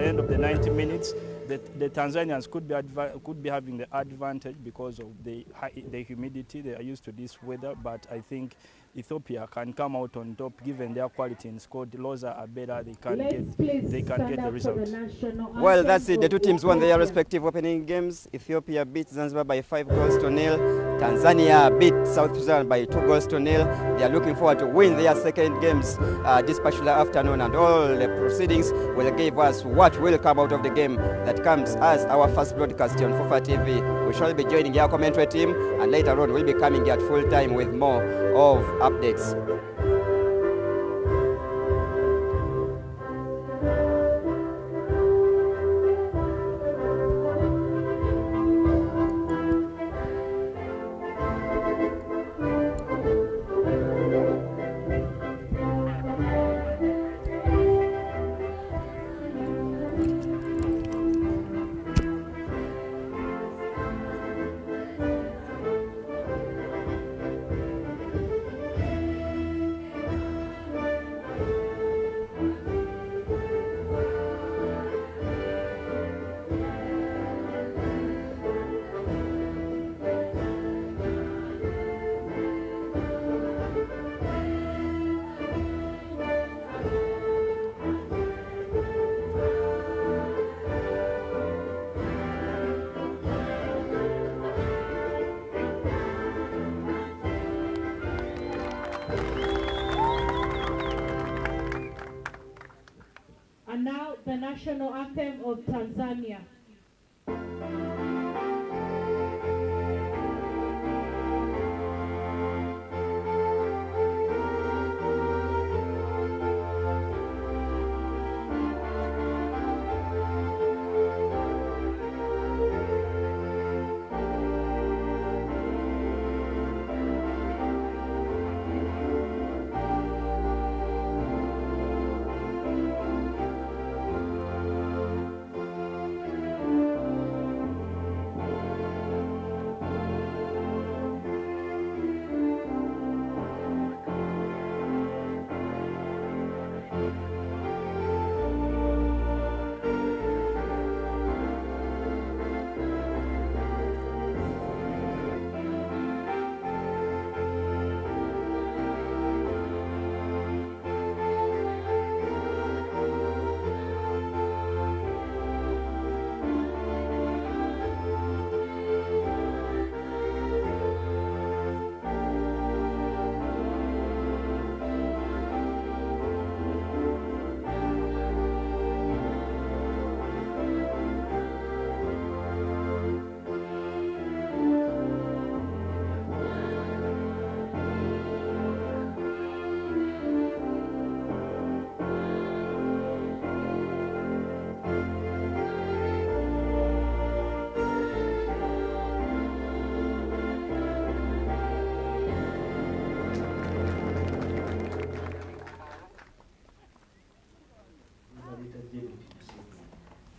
end of the 90 minutes, the Tanzanians could be having the advantage because of the humidity. They are used to this weather, but I think Ethiopia can come out on top given their quality in squad. Loza are better. They can get the result. Well, that's it. The two teams won their respective opening games. Ethiopia beat Zanzibar by 5-0. Tanzania beat South Sudan by 2-0. They are looking forward to win their second games this particular afternoon, and all the proceedings will give us what will come out of the game that comes as our first broadcast on FUFA TV. We shall be joining our commentary team, and later on we'll be coming at full time with more of updates. And now the national anthem of Tanzania.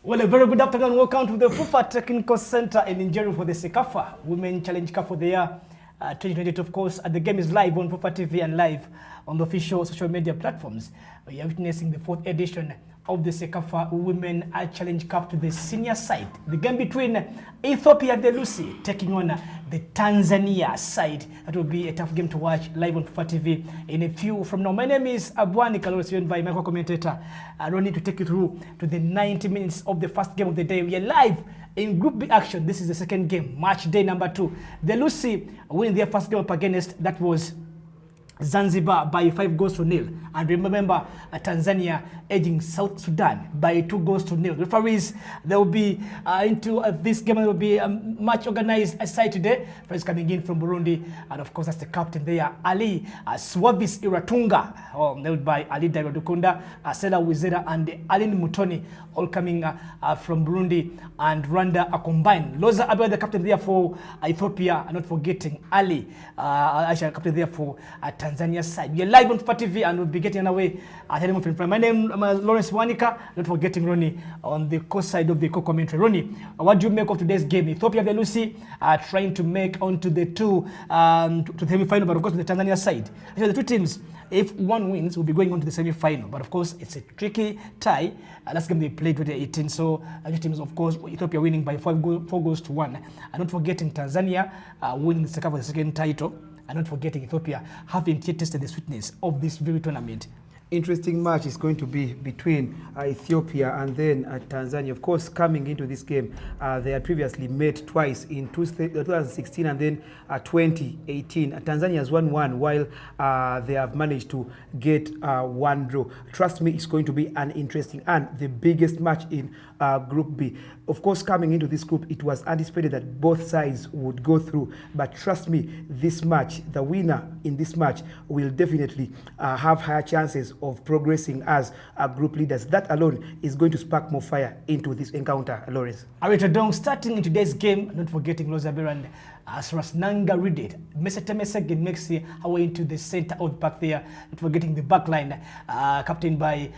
Well, a very good afternoon. Welcome to the FUFA Technical Center in Nigeria for the Cecafa Women Challenge Cup for the year 2022. Of course, the game is live on FUFA TV and live on the official social media platforms. We are witnessing the 4th edition of the Cecafa Women Challenge Cup to the senior side. The game between Ethiopia and the Lucy taking on the Tanzania side. That will be a tough game to watch live on FUFA TV in a few from now. My name is Abwani Kalori, joined by my co-commentator Ronnie to take you through to the 90 minutes of the first game of the day. We are live in Group B action. This is the second game, match day number 2. The Lucy winning their first game up against, that was Zanzibar by 5-0. And remember, Tanzania edging South Sudan by 2-0. Referees, they will be into this game. There will be a much organized side today. First coming in from Burundi, and of course that's the captain there, Ali Swavis Iratunga, nailed by Ali Dairodukunda, Sela Wizera, and Alin Mutoni, all coming from Burundi and Rwanda combined. Loza Abel, the captain there for Ethiopia, and not forgetting Ali, actually captain there for Tanzania side. We are live on FUFA TV and we'll be getting away at any moment. My name is Lawrence Wanika, not forgetting Ronnie on the co-side of the co-commentary. Ronnie, what do you make of today's game? Ethiopia and Lucy are trying to make onto the to the semi-final, but of course the Tanzania side. Actually, the two teams, If one wins, we'll be going on to the semi-final. But of course, it's a tricky tie. Last game they played 2018. So two teams, of course, Ethiopia winning by 4 goals to 1. And not forgetting Tanzania winning the Cecafa the second title. And not forgetting Ethiopia having tasted the sweetness of this very tournament. Interesting match is going to be between Ethiopia and then Tanzania. Of course, coming into this game, they had previously met twice in 2016 and then 2018. Tanzania has won 1 while they have managed to get 1 draw. Trust me, it's going to be an interesting and the biggest match in Group B. Of course, coming into this group, it was anticipated that both sides would go through. But trust me, this match, the winner in this match will definitely have higher chances of progressing as group leaders. That alone is going to spark more fire into this encounter, Lawrence. Arita Dong starting in today's game, not forgetting Lozabera and Rasnanga Ridit. Mesete makes her way into the center of the back there, not forgetting the back line, captained by,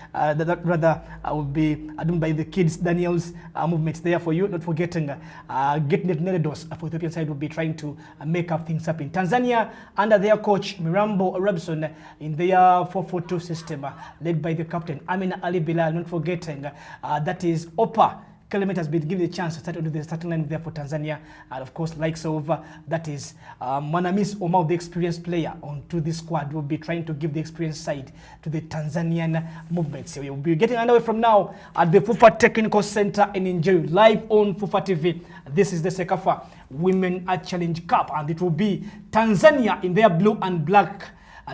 will be done by the kids, Daniel's movements there for you. Not forgetting Getnet Neredos for Ethiopian side will be trying to make up things up in Tanzania under their coach Mirambo Robson in their 4-4-2 system, led by the captain Amina Ali Bilal. Not forgetting that is Opa Clement has been given the chance to start onto the starting line there for Tanzania, and of course, likes of that is Manamis Omar, the experienced player, onto the squad will be trying to give the experienced side to the Tanzanian movements. So we will be getting underway from now at the FUFA Technical Center in Njeri, live on FUFA TV. This is the Cecafa Women Challenge Cup, and it will be Tanzania in their blue and black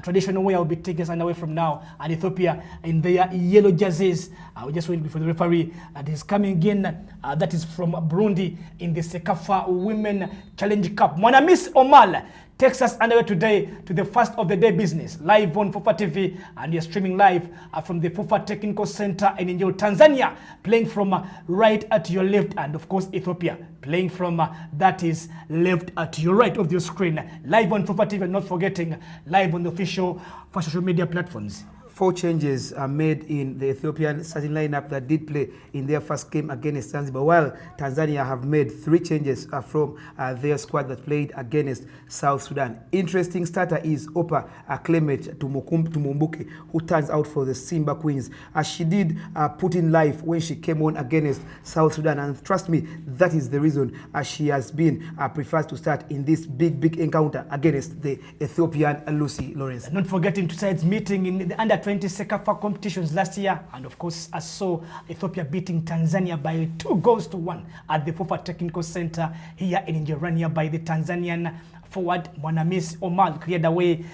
traditional way. Will be taking us away from now, and Ethiopia in their yellow jerseys. We're just waiting for the referee that is coming in. That is from Burundi in the Cecafa Women Challenge Cup. Mwanamis Omal takes us underway today to the first of the day business, live on FUFA TV, and you're streaming live from the FUFA Technical Center in Njeri. Tanzania playing from right at your left, and of course Ethiopia playing from that is left at your right of your screen, live on FUFA TV, and not forgetting live on the official social media platforms. 4 changes are made in the Ethiopian starting lineup that did play in their first game against Zanzibar, while Tanzania have made 3 changes from their squad that played against South Sudan. Interesting starter is Opa Clement Tumumbuke, who turns out for the Simba Queens, as she did put in life when she came on against South Sudan, and trust me, that is the reason she has been preferred to start in this big encounter against the Ethiopian Lucy Lawrence. And not forgetting two sides meeting in the under 20 Cecafa competitions last year, and of course I saw Ethiopia beating Tanzania by 2 goals to 1 at the FUFA Technical Center here in Njeri by the Tanzanian forward Mwanamis Omar, cleared away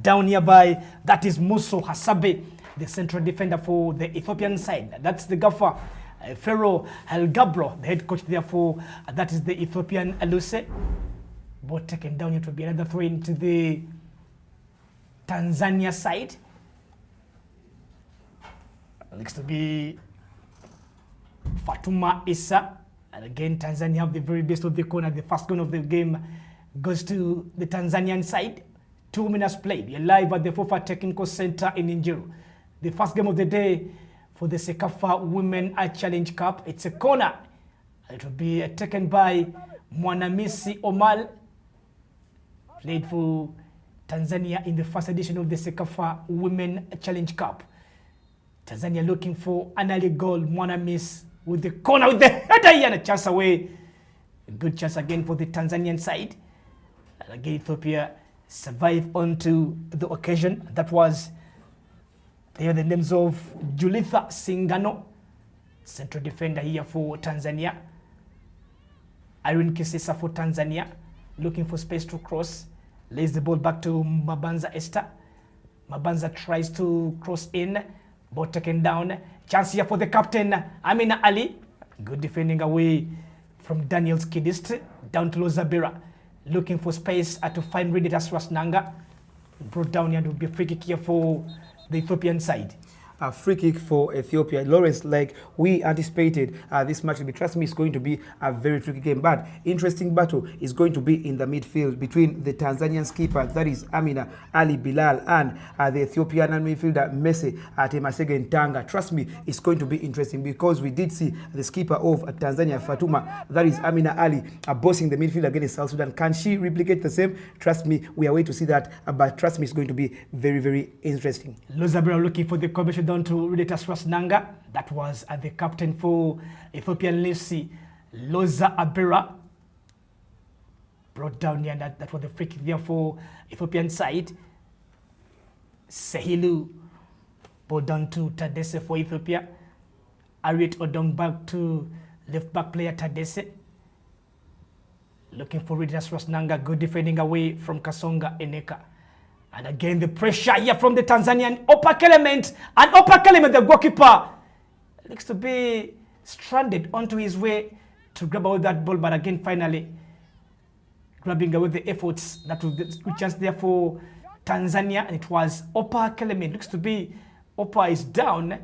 down nearby. That is Muso Hasabe, the central defender for the Ethiopian side. That's the gaffer Pharaoh Helgabro, the head coach therefore. That is the Ethiopian Aluse. Ball taken down. It will be another throw into the Tanzania side. Looks to be Fatuma Issa. And again, Tanzania have the very best of the corner. The first goal of the game goes to the Tanzanian side. 2 minutes played. You're live at the FUFA Technical Center in Njeri. The first game of the day for the Cecafa Women Challenge Cup. It's a corner. It will be taken by Mwanamisi Omal. Played for Tanzania in the first edition of the Cecafa Women Challenge Cup. Tanzania looking for an early goal. Mwanamis with the corner with the header and a chance away. A good chance again for the Tanzanian side. And again, Ethiopia survived onto the occasion. That was, they are the names of Julitha Singano, central defender here for Tanzania. Irene Kisisa for Tanzania, looking for space to cross. Lays the ball back to Mabanza Esther. Mabanza tries to cross in. Ball taken down. Chance here for the captain, Amina Ali. Good defending away from Daniel's Kidist. Down to Lozabera. Looking for space to find Riditas Rasnanga. Brought down here to be a free kick here for the Ethiopian side. a free kick for Ethiopia. Lawrence, like we anticipated, this match will be, trust me, it's going to be a very tricky game. But interesting battle is going to be in the midfield between the Tanzanian skipper, that is Amina Ali Bilal, and the Ethiopian midfielder Messi Temasege Ntanga. Trust me, it's going to be interesting because we did see the skipper of Tanzania, Fatuma, that is Amina Ali, bossing the midfield against South Sudan. Can she replicate the same? Trust me, we are waiting to see that, but trust me, it's going to be very, very interesting. Lozabra looking for the combination down to Rudetas Nanga. That was the captain for Ethiopian Leafs, Loza Abera. Brought down here, and that was the free kick there for Ethiopian side. Sehilu ball down to Tadese for Ethiopia. Ariet Odong back to left back player Tadese. Looking for Rudetas Nanga, good defending away from Kasonga Eneka. And again, the pressure here from the Tanzanian Opa Clement. And Opa Clement, the goalkeeper, looks to be stranded onto his way to grab away that ball. But again, finally, grabbing away the efforts. That was the good chance there for Tanzania. And it was Opa Clement. Looks to be Opa is down.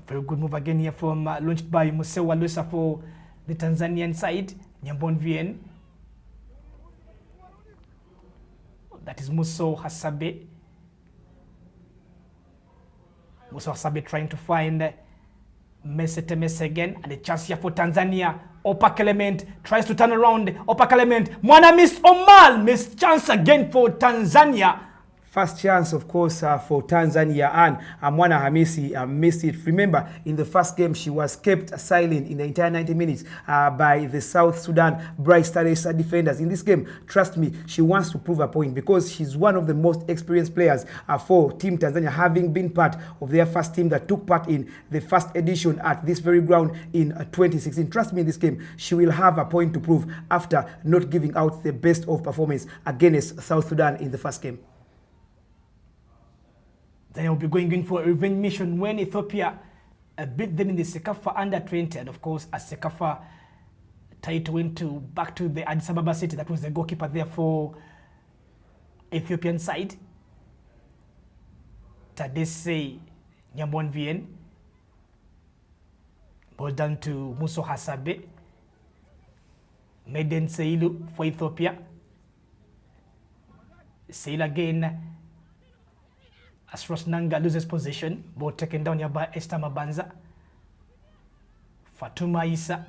Very good move again here from launched by Musewa Lusa for the Tanzanian side. Nyambon Vien. That is Muso Hasabe. Muso Hasabe trying to find Messi again. And a chance here for Tanzania. Opa Clement tries to turn around. Opa Clement. Mwana miss Omal. Miss chance again for Tanzania. First chance, of course, for Tanzania, and Mwana Hamisi missed it. Remember, in the first game, she was kept silent in the entire 90 minutes by the South Sudan Bright Stars defenders. In this game, trust me, she wants to prove a point because she's one of the most experienced players for Team Tanzania, having been part of their first team that took part in the first edition at this very ground in 2016. Trust me, in this game, she will have a point to prove after not giving out the best of performance against South Sudan in the first game. Then will be going in for a revenge mission when Ethiopia beat them in the Cecafa under 20. And of course, as Cecafa title went back to the Addis Ababa city, that was the goalkeeper there for Ethiopian side. Tadese Nyambon Vien. Ball down to Muso Hasabe. Maiden Seilu for Ethiopia. Seilu again. As Nanga loses position, ball taken down here by Esther Mabanza. Fatuma Isa.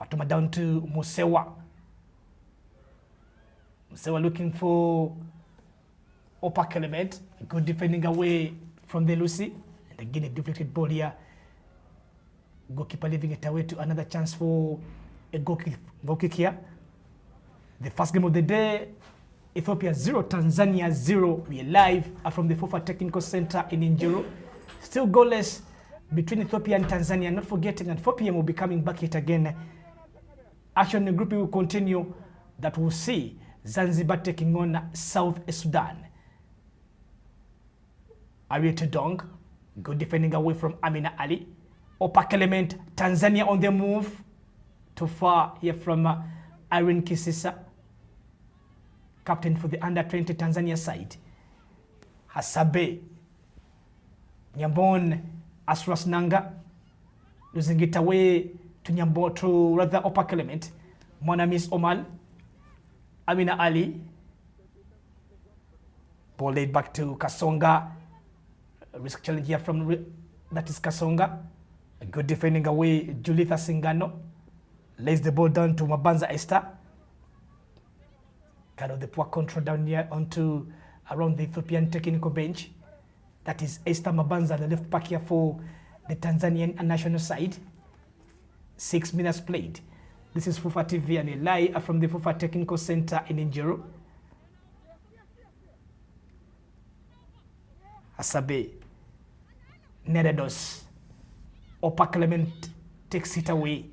Fatuma down to Musewa. Musewa looking for Opa Clement. Good defending away from the Lucy. And again, a deflected ball here. Goalkeeper leaving it away to another chance for a goal kick here. The first game of the day. Ethiopia 0, Tanzania 0. We are live from the FUFA Technical Center in Njiro. Still goalless between Ethiopia and Tanzania. Not forgetting at 4 p.m. we'll be coming back yet again. Action in the group will continue. That will see Zanzibar taking on South Sudan. Ariete Dong, good defending away from Amina Ali. Opa Clement, Tanzania on the move. Too far here from Irene Kisisa. Captain for the under-20 Tanzania side. Hasabe. Nyambon Asras Nanga. Losing it away to Nyambo, to rather Opa Clement. Monamis Omal. Amina Ali. Ball laid back to Kasonga. Risk challenge here from, that is Kasonga. A good defending away, Julitha Singano. Lays the ball down to Mabanza Esther. Kind of the poor control down here onto around the Ethiopian technical bench. That is Esther Mabanza, the left back here for the Tanzanian national side. 6 minutes played. This is FUFA TV and a live from the FUFA Technical Center in Njiro. Asabe. Neredos. Opa Clement takes it away.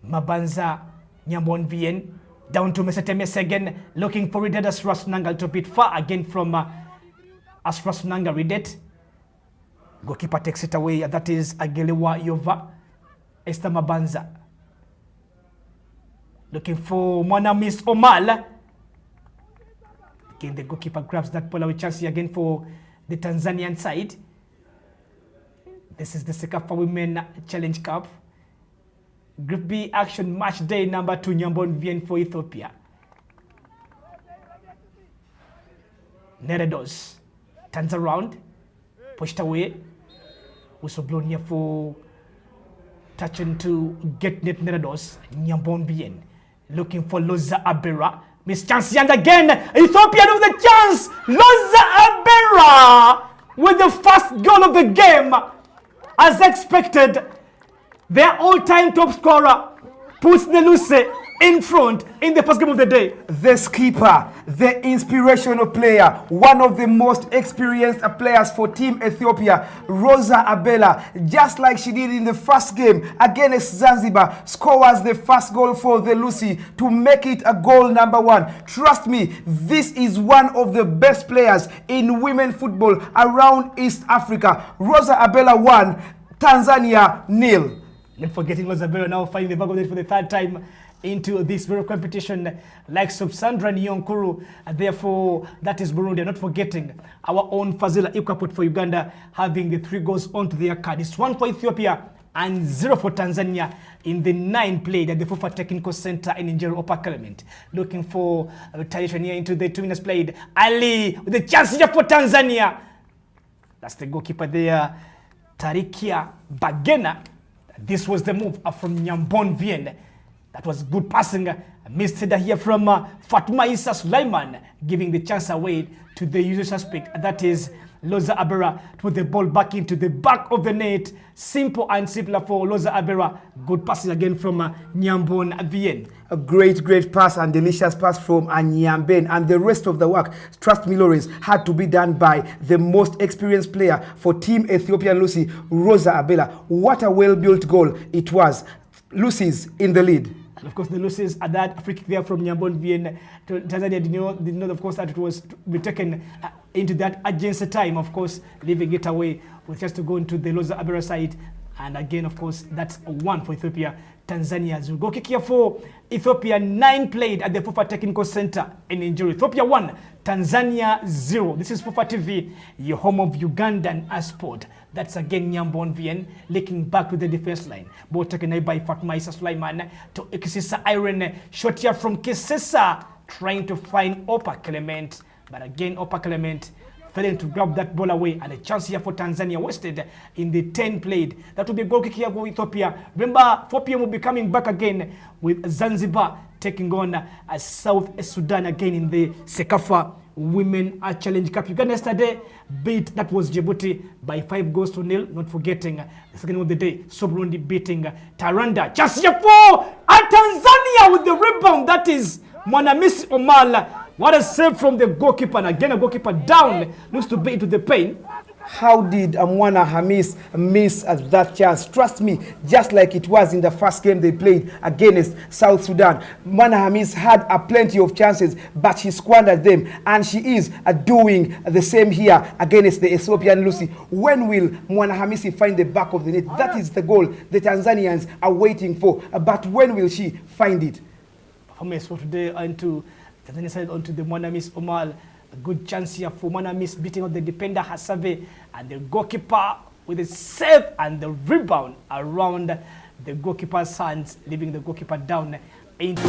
Mabanza Nyambon Vien. Down to Messi again, looking for Ridet Asras Nanga a little bit far again from Asras Nanga Ridet. Goalkeeper takes it away, and that is Agelewa Yova. Esther Mabanza. Looking for Mwana Miss Omal. Again, the goalkeeper grabs that ball away chance again for the Tanzanian side. This is the Cecafa Women Challenge Cup. Group B action match day number 2, Nyambon Vien for Ethiopia. Neredos turns around, pushed away. Whistle blown here for touching to get net Neredos. Nyambon Vien looking for Loza Abera. Miss chance and again, Ethiopia with the chance. Loza Abera with the first goal of the game. As expected, their all-time top scorer puts the Luce in front in the first game of the day. The skipper, the inspirational player, one of the most experienced players for Team Ethiopia, Rosa Abela, just like she did in the first game against Zanzibar, scores the first goal for the Lucy to make it a goal number 1. Trust me, this is one of the best players in women football around East Africa. Rosa Abela 1, Tanzania 0. Not forgetting Rosa Abela now finding the back of the net for the third time into this very competition, like Sandra Nyonkuru, and therefore that is Burundi. Not forgetting our own Fazila Ikwaput for Uganda having the 3 goals onto their card. It's 1 for Ethiopia and 0 for Tanzania in the 9 played at the FUFA Technical Center in Njero Upper Clement. Looking for retaliation here into the 2 minutes played. Ali with the chance here for Tanzania. That's the goalkeeper there, Tarikia Bagena. This was the move from Nyambon Vien. That was good passing. Missed it here from Fatma Issa Sulaiman, giving the chance away to the usual suspect. That is Loza Abera to put the ball back into the back of the net. Simple and simpler for Loza Abera. Good passing again from Nyambon Vien. A great pass and delicious pass from Nyamben, and the rest of the work, trust me Lawrence, had to be done by the most experienced player for Team Ethiopian Lucy, Rosa Abela. What a well-built goal it was. Lucy's in the lead. And of course, the Lucy's at that free kick there from Nyambon Vien to Tanzania did know, of course, that it was to be taken into that urgency time, of course, leaving it away with just to go into the Loza Abera side. And again, of course, that's 1 for Ethiopia. Tanzania's goal kick here for Ethiopia, 9 played at the FUFA Technical Center in Njoro. Ethiopia 1, Tanzania 0. This is FUFA TV, your home of Ugandan sport. That's again Nyambon Vien linking back to the defense line. Ball taken away by Fatma Issa Sulaiman to Kisisa Iron. Shot here from Kisisa, trying to find Upper Clement. But again, Upper Clement failing to grab that ball away, and a chance here for Tanzania wasted in the 10 played. That will be a goal kick here for Ethiopia. Remember, 4 p.m. will be coming back again with Zanzibar taking on South Sudan again in the Cecafa Women Challenge Cup. Uganda yesterday beat, that was Djibouti, by 5 goals to 0. Not forgetting the second of the day, Burundi beating Taranda. Chance here for Tanzania with the rebound. That is Mwanamisi Omala. What a save from the goalkeeper, and again a goalkeeper down, looks to be into the pain. How did Mwana Hamis miss that chance? Trust me, just like it was in the first game they played against South Sudan. Mwana Hamis had plenty of chances, but she squandered them, and she is doing the same here against the Ethiopian Lucy. When will Mwana Hamisi find the back of the net? That is the goal the Tanzanians are waiting for, but when will she find it? Performance for today into Tanzania side onto the Mwanamis Omal. A good chance here for Mwanamis beating out the defender Hasabe, and the goalkeeper with a save and the rebound around the goalkeeper's hands, leaving the goalkeeper down into...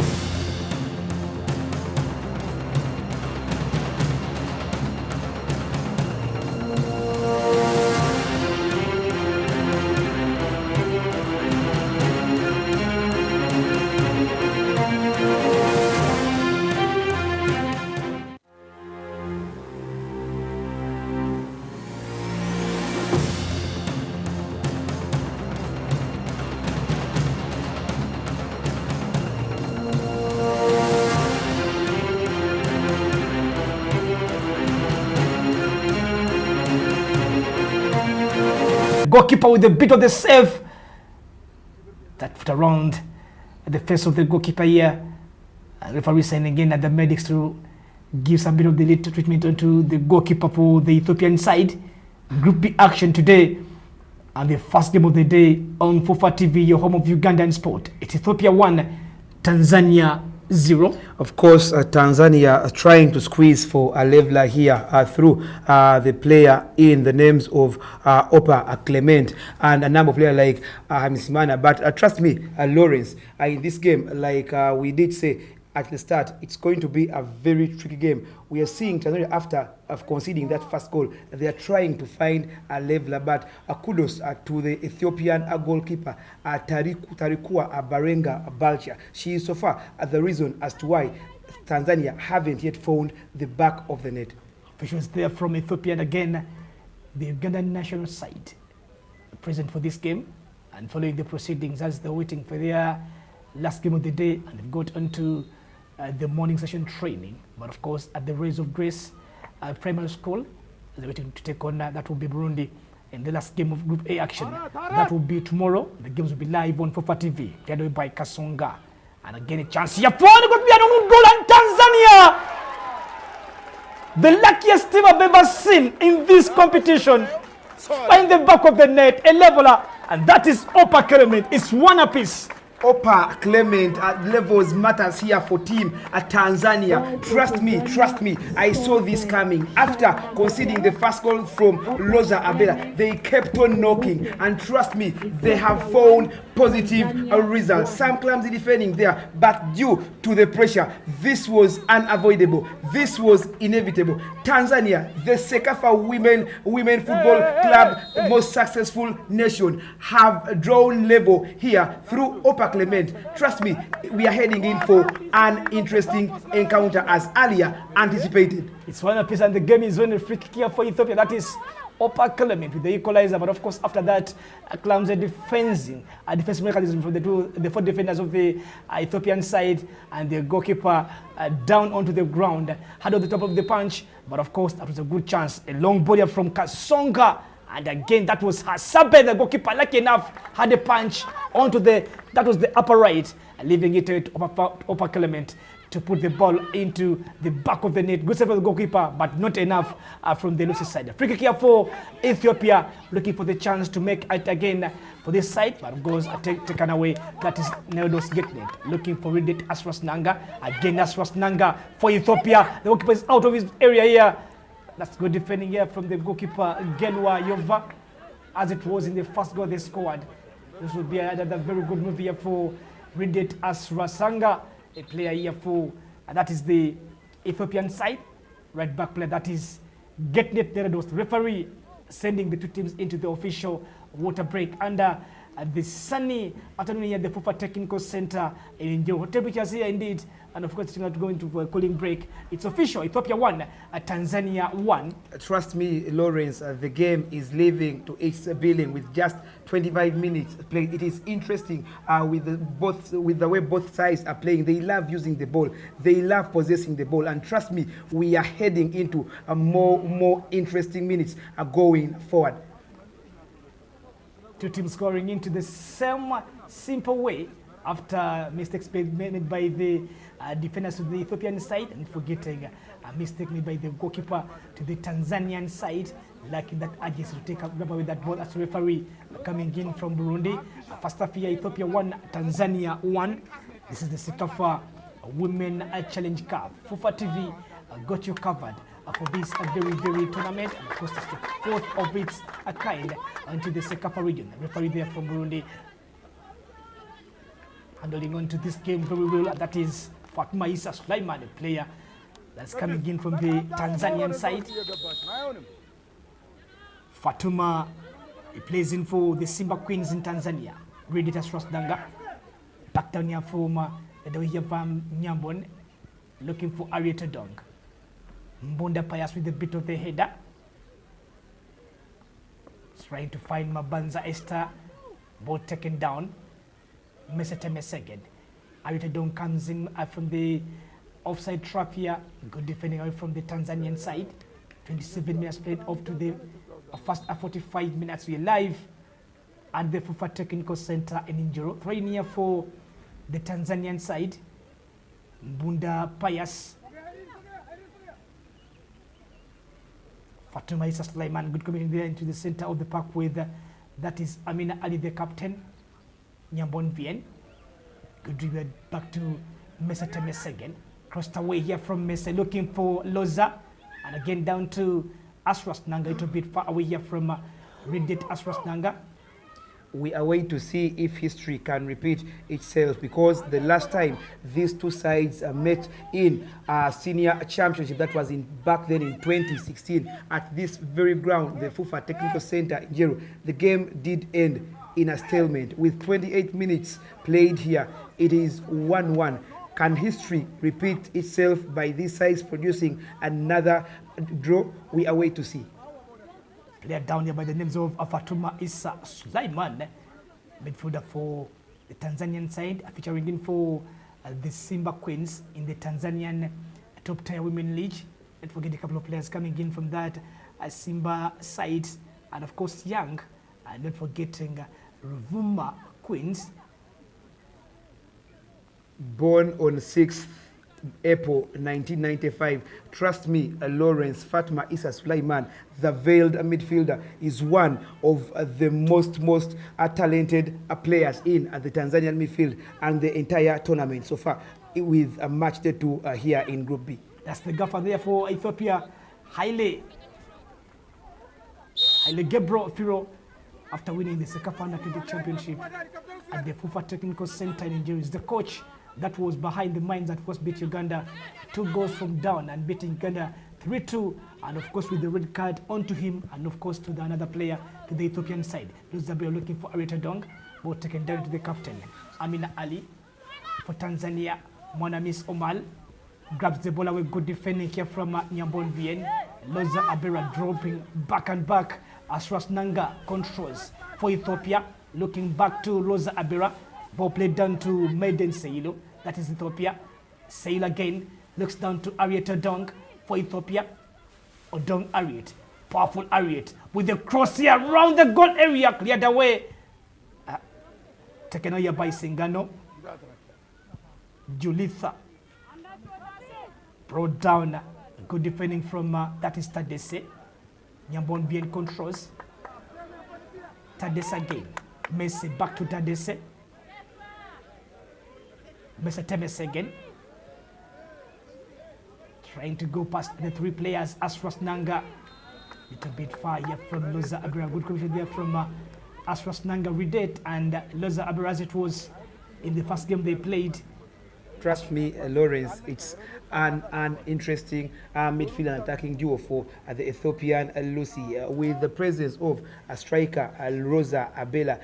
Goalkeeper with a bit of the save. That foot around the face of the goalkeeper here. Referee saying again that the medics to give some bit of the lead treatment onto the goalkeeper for the Ethiopian side. Group B action today, and the first game of the day on FUFA TV, your home of Ugandan sport. It's Ethiopia 1, Tanzania 0. Of course, Tanzania are trying to squeeze for a leveler here through the player in the names of Opa Clement and a number of players like Hamisimana. But trust me, Lawrence, in this game, like we did say at the start, it's going to be a very tricky game. We are seeing Tanzania after conceding that first goal, they are trying to find a leveler, but kudos to the Ethiopian goalkeeper, Tarikua Barenga Balcha. She is so far the reason as to why Tanzania haven't yet found the back of the net. Officials there from Ethiopia, and again, the Ugandan national side present for this game, and following the proceedings as they're waiting for their last game of the day, and they've got onto the morning session training. But of course, at the Rays of Grace primary school, they're waiting to take on that will be Burundi in the last game of Group A action. That will be tomorrow. The games will be live on Fufa TV, carried by Kasonga. And again, a chance here for the goal and Tanzania. The luckiest team I've ever seen in this competition. Find the back of the net, a leveler, and that is Opa Clement. It's one apiece. Opa Clement levels matters here for team Tanzania. Trust me, I saw this coming. After conceding the first goal from Loza Abela, they kept on knocking, and trust me, they have found positive results. Some clumsy defending there, but due to the pressure, this was unavoidable. This was inevitable. Tanzania, the Cecafa women football club, most successful nation, have drawn level here through Opa Clement. Trust me, we are heading in for an interesting encounter as earlier anticipated. It's one piece, and the game is on a free kick here for Ethiopia. That is Opa Clement with the equalizer. But of course, after that, clumsy defense mechanism from the four defenders of the Ethiopian side, and the goalkeeper down onto the ground, had on the top of the punch. But of course, that was a good chance. A long body from Kasonga. And again, that was Hasabe, the goalkeeper, lucky enough, had a punch onto that was the upper right, leaving it to Opa Clement to put the ball into the back of the net. Good save for the goalkeeper, but not enough from the Lucy side. Free kick here for Ethiopia, looking for the chance to make it again for this side, but goes taken away. That is Neldos Getnet, looking for Ridit Asras Nanga. Again, Asras Nanga for Ethiopia. The goalkeeper is out of his area here. That's good defending here from the goalkeeper, Gelwa Yova, as it was in the first goal they scored. This would be another very good move here for Ridit Asrasanga, a player here for, that is the Ethiopian side. Right back player, that is Getnet Teredos, referee, sending the two teams into the official water break under the sunny afternoon here at the Fufa Technical Center in Njoro. Temperatures here indeed, and of course, it's not going to a cooling break. It's official. Ethiopia 1, Tanzania 1. Trust me, Lawrence, the game is leaving to its billing with just 25 minutes played. It is interesting with the way both sides are playing. They love using the ball. They love possessing the ball. And trust me, we are heading into more interesting minutes going forward. Two teams scoring into the same simple way after mistakes made by the defenders of the Ethiopian side, and forgetting a mistake made by the goalkeeper to the Tanzanian side, lacking that urgency to take up grab with that ball as a referee coming in from Burundi. First half here, Ethiopia 1, Tanzania 1. This is the Cecafa Women Challenge Cup. Fufa TV got you covered for this very tournament, and of course it's the fourth of its kind into the Cecafa region. The referee there from Burundi handling on to this game very well. That is Fatuma Isa Sulaiman, a player that's coming in from the Tanzanian side. Fatuma, he plays in for the Simba Queens in Tanzania. Read it as Rosdanga. Back down here for the Dohiyavam Nyambon, looking for Arieta Dong. Mbonda Payas with a bit of the header. Trying to find Mabanza Esther. Ball taken down. Meseteme second. Arieta Dong comes in from the offside trap here. Good defending away from the Tanzanian side. 27 minutes played off to the first 45 minutes. We are live at the Fufa Technical Center in Njoro. Throwing here for the Tanzanian side. Mbunda Payas. Fatuma Isa Sulaiman, good coming there into the center of the park with that is Amina Ali, the captain. Nyambon Vien. Good dribble back to Mesa Temese again. Crossed away here from Mesa, looking for Loza. And again down to Asras Nanga, a little bit far away here from Reddit Asras Nanga. We are waiting to see if history can repeat itself, because the last time these two sides met in a senior championship, that was back then in 2016 at this very ground, the FUFA Technical Center in Jeru, the game did end in a stalemate with 28 minutes played here. It is 1-1. Can history repeat itself by these sides producing another draw? We are waiting to see. Player down here by the names of Fatuma Issa Sulaiman, midfielder for the Tanzanian side, featuring in for the Simba Queens in the Tanzanian top tier women league. Don't forget a couple of players coming in from that Simba side, and of course Young, and not forgetting Ruvuma Queens. Born on 6th April 1995. Trust me, Lawrence, Fatma Issa Sulaiman, the veiled midfielder, is one of the most talented players in the Tanzanian midfield and the entire tournament so far, with a match day 2 here in Group B. That's the gaffer there for Ethiopia. Haile Gebro Firo, after winning the Cecafa Under-20 Championship at the FUFA Technical Center in Nigeria, is the coach that was behind the minds that first beat Uganda 2 goals from down and beating Uganda 3-2, and of course with the red card onto him and of course to the another player to the Ethiopian side. Luzabia looking for Arieta Dong, ball taken down to the captain Amina Ali for Tanzania. Mwanamis Omal grabs the ball away, good defending here from Nyambon Vien. Loza Abera dropping back and back. Asras Nanga controls for Ethiopia, looking back to Loza Abera. Ball played down to Maiden Seilo, that is Ethiopia. Seilo again looks down to Arieta Dong for Ethiopia. Odong Ariet, powerful Ariet with the cross here around the goal area, cleared away. Taken away by Singano. Julitha brought down, good defending from that is Tadese. Nyambon Bien controls. Tadese again. Messi back to Tadese. Mesa Temese again. Trying to go past the 3 players. Asras Nanga, little bit far here from Loza Abira. Good control there from Asras Nanga Ridet and Loza Abira, as it was in the first game they played. Trust me, Lawrence, it's an interesting midfield and attacking duo for the Ethiopian Lucy, with the presence of a striker, Rosa Abela,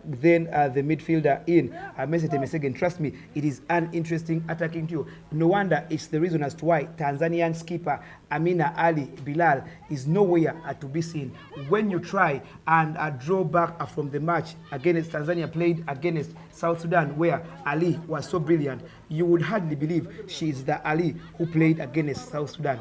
then the midfielder in Mesete Mesegen. Trust me, it is an interesting attacking duo. No wonder it's the reason as to why Tanzanian skipper Amina Ali Bilal is nowhere to be seen. When you try and draw back from the match against Tanzania played against South Sudan, where Ali was so brilliant, you would hardly believe she is the Ali who played against South Sudan.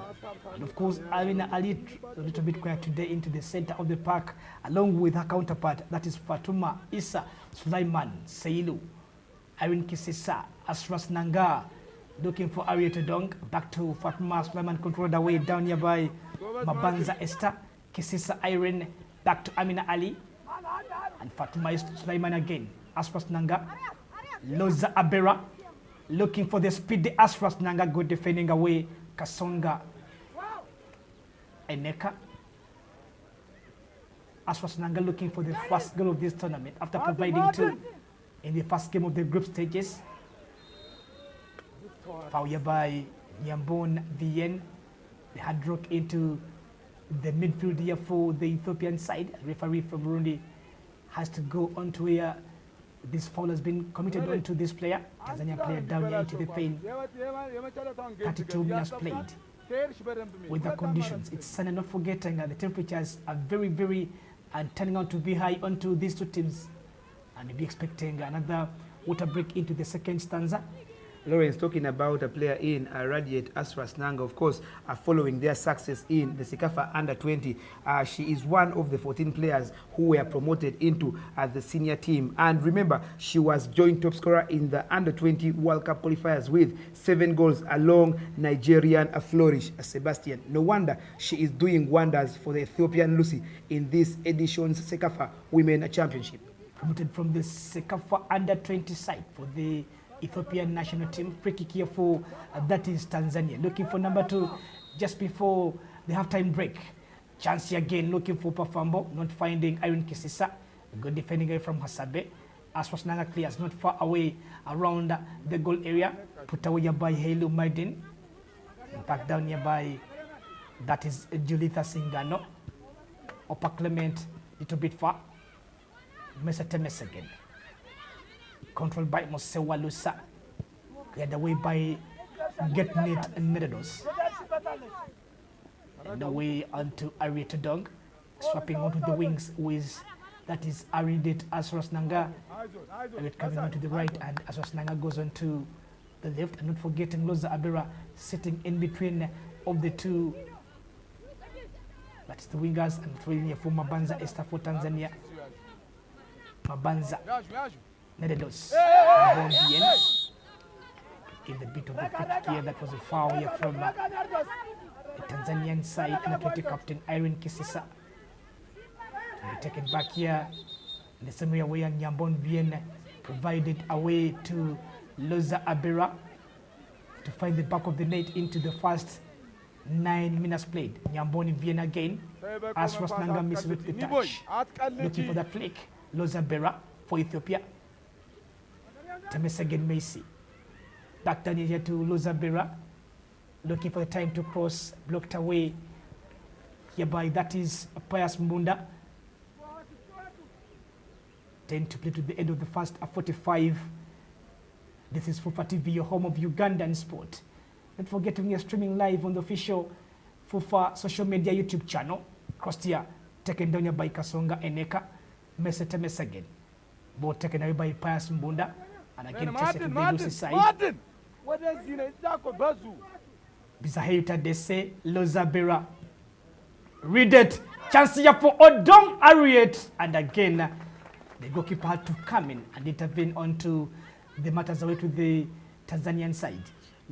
And of course, Amina Ali a little bit quiet today into the center of the park, along with her counterpart, that is Fatuma Issa Sulaiman Seilu, Irene Kisisa, Asras Nanga, looking for Arieta Dong, back to Fatuma Sulaiman, controlled away down here by Mabanza Esther, Kisisa Irene, back to Amina Ali, and Fatuma Sulaiman again. Asras Nanga, Loza Abera, looking for the speed. The Asras Nanga, good defending away. Kasonga Eneka. Asras Nanga looking for the first goal of this tournament after providing 2 in the first game of the group stages. Foul here by Nyambon Vien. The hard rock into the midfield here for the Ethiopian side. Referee from Burundi has to go on to where this foul has been committed onto this player. Tanzania player down here into the pain. 32 minutes played with the conditions. It's sunny, not forgetting the temperatures are very turning out to be high onto these 2 teams. And we'll be expecting another water break into the second stanza. Lawrence, talking about a player in Radiate, Asras Nanga, of course, following their success in the Cecafa Under-20. She is one of the 14 players who were promoted into the senior team. And remember, she was joint top scorer in the Under-20 World Cup qualifiers with 7 goals along Nigerian flourish, Sebastian. No wonder she is doing wonders for the Ethiopian Lucy in this edition's Cecafa Women Championship. Promoted from the Cecafa Under-20 side for the Ethiopian national team. Free kick here for that is Tanzania. Looking for number 2 just before the halftime break. Chance again looking for Pafambo, not finding Irene Kisisa. Good defending away from Hasabe. Aswasnanga clears not far away around the goal area. Put away by Helu Maiden. Back down nearby, that is Julitha Singano. Upper Clement, little bit far. Mesetemes again. Controlled by Mosewa Lusa. Cleared away by Getnet and Neredos. And away onto Arieta Dong. Swapping onto the wings with that is Aridet Asros Nanga. Ariet coming onto the right and Asros Nanga goes on to the left. And not forgetting Loza Abera sitting in between of the two. That's the wingers and throwing here for Mabanza Esther for Tanzania. Mabanza. Neredos. In the bit of the kick here, that was a foul here from the Tanzanian side, and athletic captain Irene Kisisa. To be taken back here, in the same way away, and Nyambon Vienne provided away to Loza Abera to find the back of the net into the first 9 minutes played. Nyambon Vienne again, as Nanga missed with the touch. Looking for that flick, Loza Abera for Ethiopia. Temesegen Macy. Back down here to Loza Abera. Looking for the time to cross, blocked away hereby. That is Pius Mbunda. 10 to play to the end of the first 45. This is Fufa TV, your home of Ugandan sport. Don't forget we are streaming live on the official Fufa social media YouTube channel. Crossed here, taken down here by Kasonga Eneka. Mesete Mesagen. Both taken away by Pius Mbunda. And again tested to the Lucy side. Bizahita Dese, Loza Abera. Read it. Chance here for Odong Ariet. And again, the goalkeeper had to come in and intervene onto the matters away to the Tanzanian side.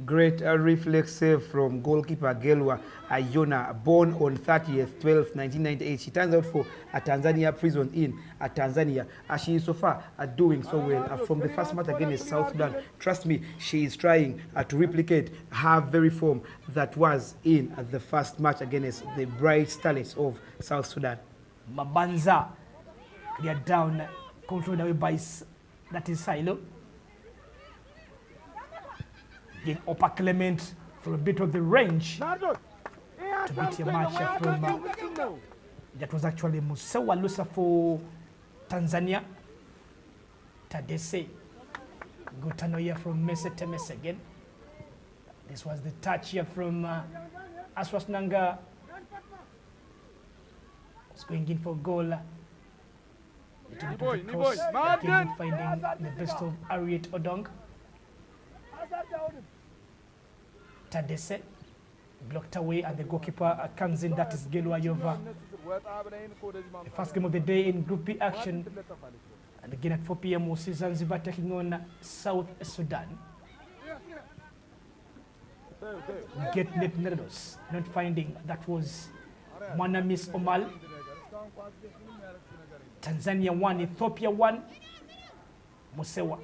Great reflex save from goalkeeper Gelwa Ayona, born on 30th 12th 1998. She turns out for a Tanzania prison in Tanzania. She is so far doing so well from the first match against South Sudan. Trust me, she is trying to replicate her very form that was in the first match against the Bright Starlets of South Sudan. Mabanza cleared down, controlled away by that is Silo. Again, Upper Clement for a bit of the range to beat your match from that was actually Musewa Lusa for Tanzania. Tadese Gutano here from Mesetemes again. This was the touch here from Aswas Nanga. Was going in for goal. Little bit of the cross. Again finding the best of Ariet Odong. Tadese blocked away and the goalkeeper comes in, that is Gelwa Yova. The first game of the day in Group B action. And again at 4 p.m. we'll see Zanzibar taking on South Sudan. Get net Neredos, not finding, that was Manamis Omal. Tanzania 1, Ethiopia 1. Musewa.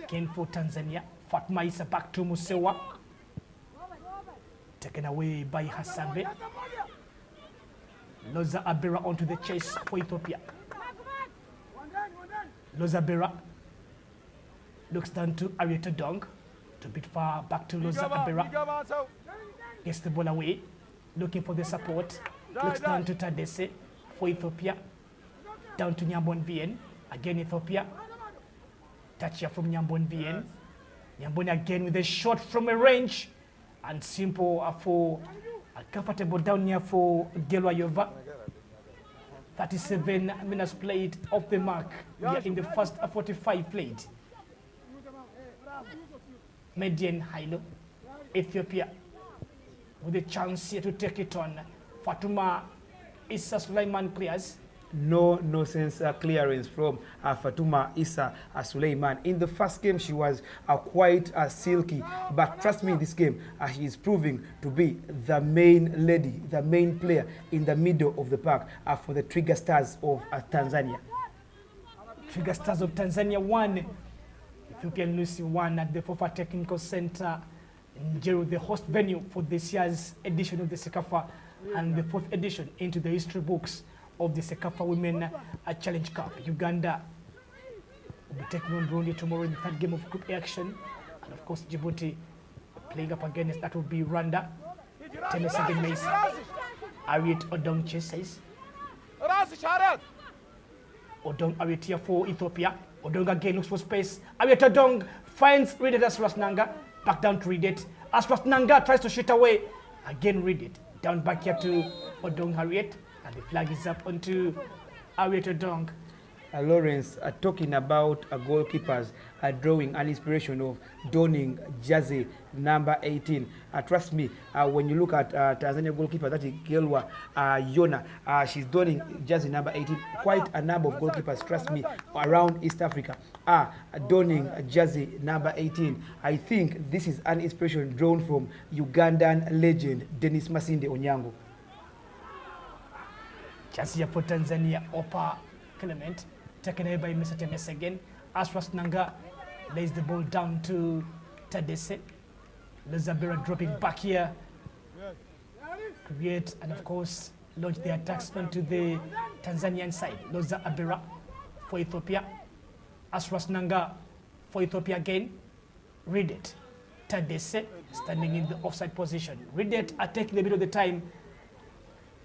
Again for Tanzania. Fatma Isa back to Musewa. Taken away by Hasabe. Loza Abera onto the chase for Ethiopia. Loza Abera looks down to Arieta Dong. To bit far back to Loza Abera. Gets the ball away. Looking for the support. Looks down to Tadese for Ethiopia. Down to Nyambon Vienne. Again Ethiopia. Touch here from Nyambon Vienne. Nyambon again with a shot from a range. And simple for a comfortable down here for Gelwa Yova. 37 minutes played off the mark here in the first 45 played. Median Hailo, Ethiopia, with a chance here to take it on. Fatuma Issa Sulaiman clears. No nonsense clearance from Fatuma Issa Suleiman. In the first game, she was quite silky, but trust me, in this game, she is proving to be the main lady, the main player in the middle of the park for the Trigger Stars of Tanzania. Trigger Stars of Tanzania 1, Ethiopian Lucy won at the FOFA Technical Center in Jeru, the host venue for this year's edition of the Cecafa and the 4th edition into the history books of the Cecafa Women Challenge Cup. Uganda will be taking on Burundi tomorrow in the 3rd game of group action. And of course, Djibouti playing up against, that will be Rwanda. 10 second Macy. Ariet Odong chases. Odong Ariet here for Ethiopia. Odong again looks for space. Ariet Odong finds Redet Asras Nanga. Back down to Redet. Asras Nanga tries to shoot away. Again Redet. Down back here to Odong Harriet. And the flag is up onto Ariet Odong. Lawrence, talking about goalkeepers drawing an inspiration of donning jersey number 18. Trust me, when you look at Tanzania goalkeeper, that is Gelwa Yona, she's donning jersey number 18. Quite a number of goalkeepers, trust me, around East Africa are donning jersey number 18. I think this is an inspiration drawn from Ugandan legend Dennis Masinde Onyango. Chance for Tanzania, Opa Clement. Taken away by Mr. Temes again. Asras Nanga lays the ball down to Tadese. Lozabera dropping back here. Create and of course launch the attacks onto the Tanzanian side. Loza Abera for Ethiopia. Asras Nanga for Ethiopia again. Read it. Tadese standing in the offside position. Read it, attacking a bit of the time.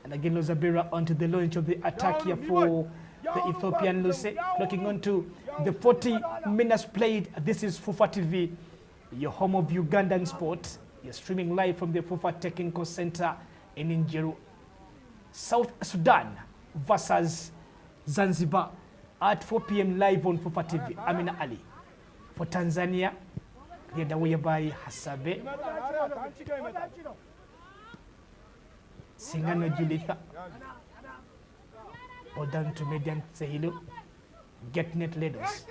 And again Lozabera onto the launch of the attack here for the Ethiopian Lucy, looking on to the 40 minutes played. This is FUFA TV, your home of Ugandan sport. You're streaming live from the FUFA Technical Center in Njeru. South Sudan versus Zanzibar at 4 p.m. live on FUFA TV. Amina Ali. For Tanzania, led away by Hasabe. Singano Julitha. Or down to Median Sehilo, Get Net Leaders.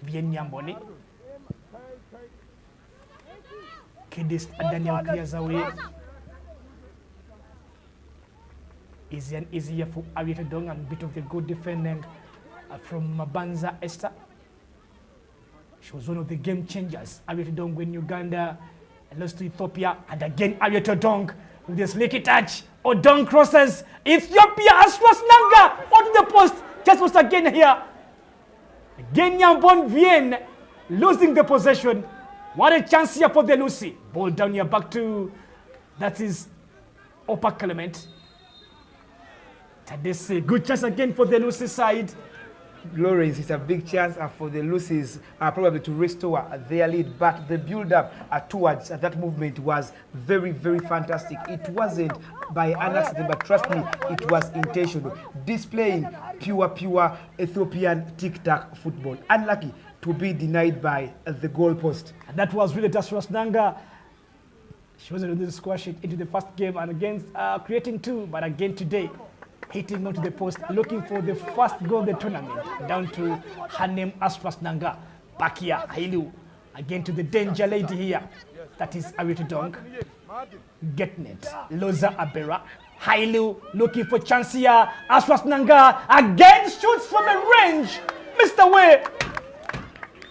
Vien Nyamboni. Kidis Daniel clears away. Easier for Arieta Dong and a bit of the good defending from Mabanza Esther. She was one of the game changers. Arieta Dong when Uganda lost to Ethiopia, and again Arieta Dong with this slicky touch. Odong crosses. Ethiopia Asras Nanga onto the post. Just was again here. Again Nyambon Vien losing the possession. What a chance here for the Lucy. Ball down here back to, that is Opa Clement. Tadese, good chance again for the Lucy side. Lawrence, it's a big chance for the Lucy's probably to restore their lead, but the build-up towards that movement was very, very fantastic. It wasn't by an accident, but trust me, it was intentional. Displaying pure Ethiopian tic-tac football. Unlucky to be denied by the goalpost. And that was really Asras Nanga. She wasn't able to squash it into the first game and against creating two, but again today, hitting onto the post, looking for the first goal of the tournament, down to her name, Asras Nanga. Back here, Hailu, again to the danger lady here. That is Arieta Dong. Getnet, Loza Abera. Hailu looking for chance here. Asras Nanga again shoots from a range. Mr. Way,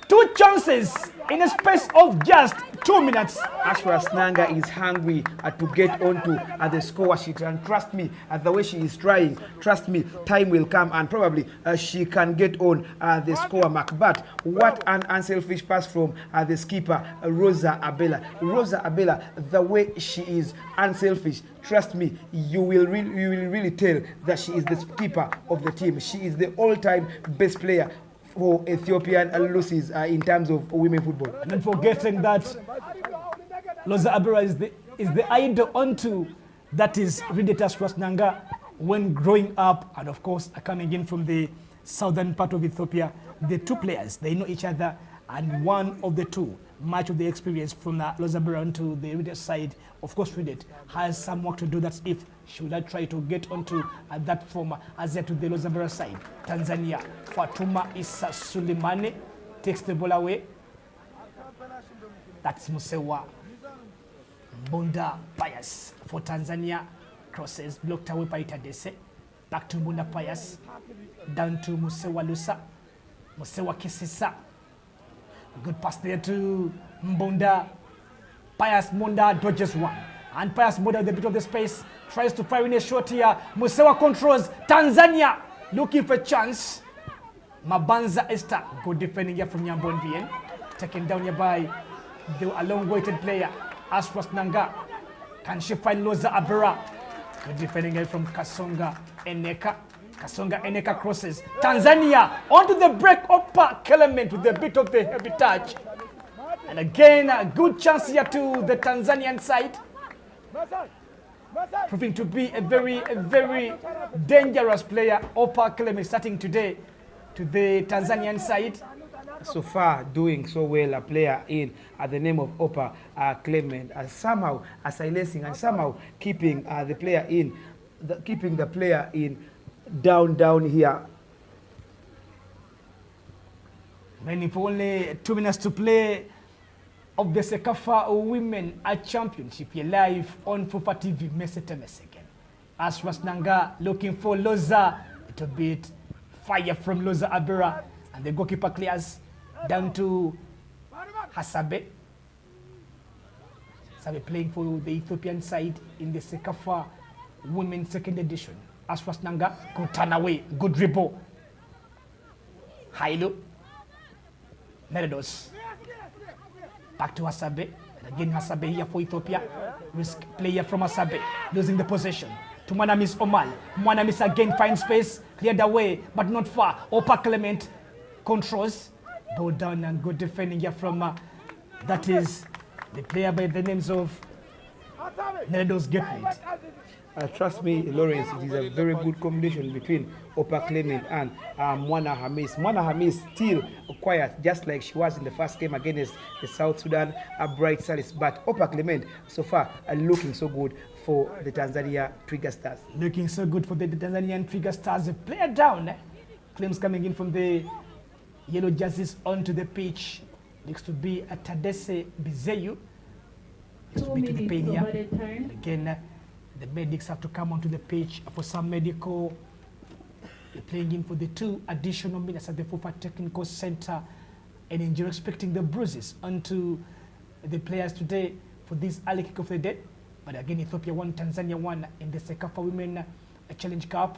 2 chances in a space of just 2 minutes. Asras Nanga is hungry to get onto the score sheet, and trust me, the way she is trying, trust me, time will come and probably she can get on the score mark. But what an unselfish pass from the skipper, Rosa Abela. Rosa Abela, the way she is unselfish, trust me, you will really tell that she is the skipper of the team. She is the all-time best player for Ethiopian Lucy's in terms of women football. And not forgetting that Loza Abera is the idol onto that is Redet Asras Nanga when growing up, and of course coming in from the southern part of Ethiopia. The two players, they know each other, and one of the two, much of the experience from Loza Abera onto the Redet side, of course Redet has some work to do. That's if she would try to get onto that form as yet to the Loza Abera side. Tanzania, Fatuma Issa Sulemane takes the ball away. That's Musewa. Bunda Pius for Tanzania. Crosses blocked away by Tadese. Back to Bunda Pius. Down to Musewa Lusa. Musewa Kisisa. Good pass there to Mbonda. Pius Munda dodges one. And Pius Munda at the bit of the space tries to fire in a shot here. Musewa controls. Tanzania looking for a chance. Mabanza Esther, good defending here from Nyambon Vien. Taken down here by the long-waited player, Aswas Nanga. Can she find Loza Abera? Good defending here from Kasonga Eneka. Kasonga Eneka crosses. Tanzania onto the break upper Clement with a bit of the heavy touch. And again, a good chance here to the Tanzanian side. Proving to be a very dangerous player. Upper Clement starting today to the Tanzanian side. So far doing so well, a player in at the name of Opa Clement, somehow silencing and somehow keeping the player in, keeping the player in down here. Many for only 2 minutes to play of the Cecafa Women Championship here live on Fufa TV. Mese again. Aswas Nanga looking for Loza. Little bit fire from Loza Abera, and the goalkeeper clears down to Hasabe. Hasabe playing for the Ethiopian side in the Cecafa Women's Second Edition. Aswas Nanga, good turn away, good dribble. Hailo. Neredos. Back to Hasabe. And again Hasabe here for Ethiopia. Risk player from Hasabe, losing the possession. To Mwanamis Omal. Mwanamis again finds space, cleared away, but not far. Opa Clement controls. Ball down and good defending here from, that is the player by the names of Neredos Gateway. Trust me, Lawrence, it is a very good combination between Opa Clement and Mwana Hamis. Mwana Hamis still quiet, just like she was in the first game against the South Sudan Bright Stars. But Opa Clement, so far, are looking so good for the Tanzania Trigger Stars. Looking so good for the Tanzanian Trigger Stars. The player down. Claims coming in from the yellow jerseys onto the pitch. Looks to be a Tadese Bizeyu. Looks to be to the pain here. And again, the medics have to come onto the pitch for some medical. They're playing in for the 2 additional minutes at the Fufa Technical Center, and injury expecting the bruises onto the players today for this early kick of the day. But again, Ethiopia 1, Tanzania 1 in the Cecafa Women Challenge Cup.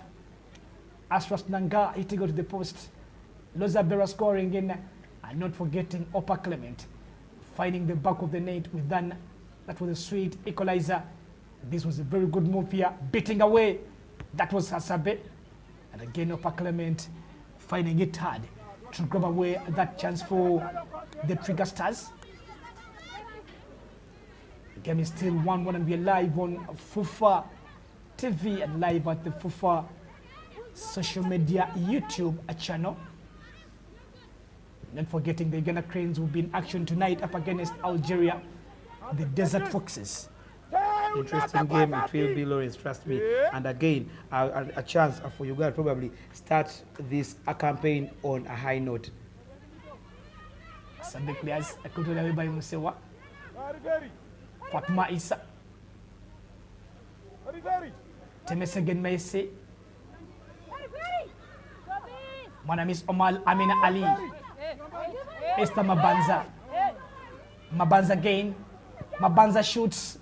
Aswas Nanga hitting out to the post. Loza Bera scoring in, and not forgetting Opa Clement finding the back of the net with that was a sweet equalizer. This was a very good move here, beating away. That was Hasabe. And again, Opa Clement finding it hard to grab away that chance for the Trigger Stars. The game is still 1-1, and we are live on Fufa TV and live at the Fufa social media YouTube channel. Not forgetting the Ghana Cranes will be in action tonight up against Algeria, the Desert Foxes. Interesting game it will be, Lawrence, trust me. And again, a chance for Uganda to probably start this campaign on a high note. Some big players are controlled away by Musewa. Fatma Isa. Temesegen Maese. Mwanamis Omal Amina Ali. Esther Mabanza. Mabanza again. Mabanza shoots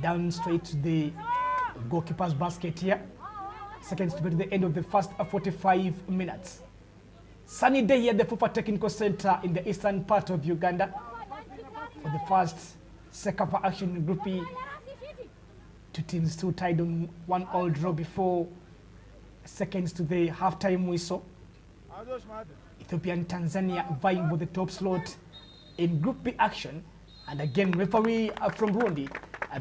down straight to the goalkeeper's basket here. Seconds to be to the end of the first 45 minutes. Sunny day here at the Fufa Technical Center in the eastern part of Uganda for the first Cecafa action in Group E. 2 teams still tied on 1-1 draw before seconds to the halftime whistle. Ethiopia and Tanzania vying for the top slot in Group B action. And again, referee from Burundi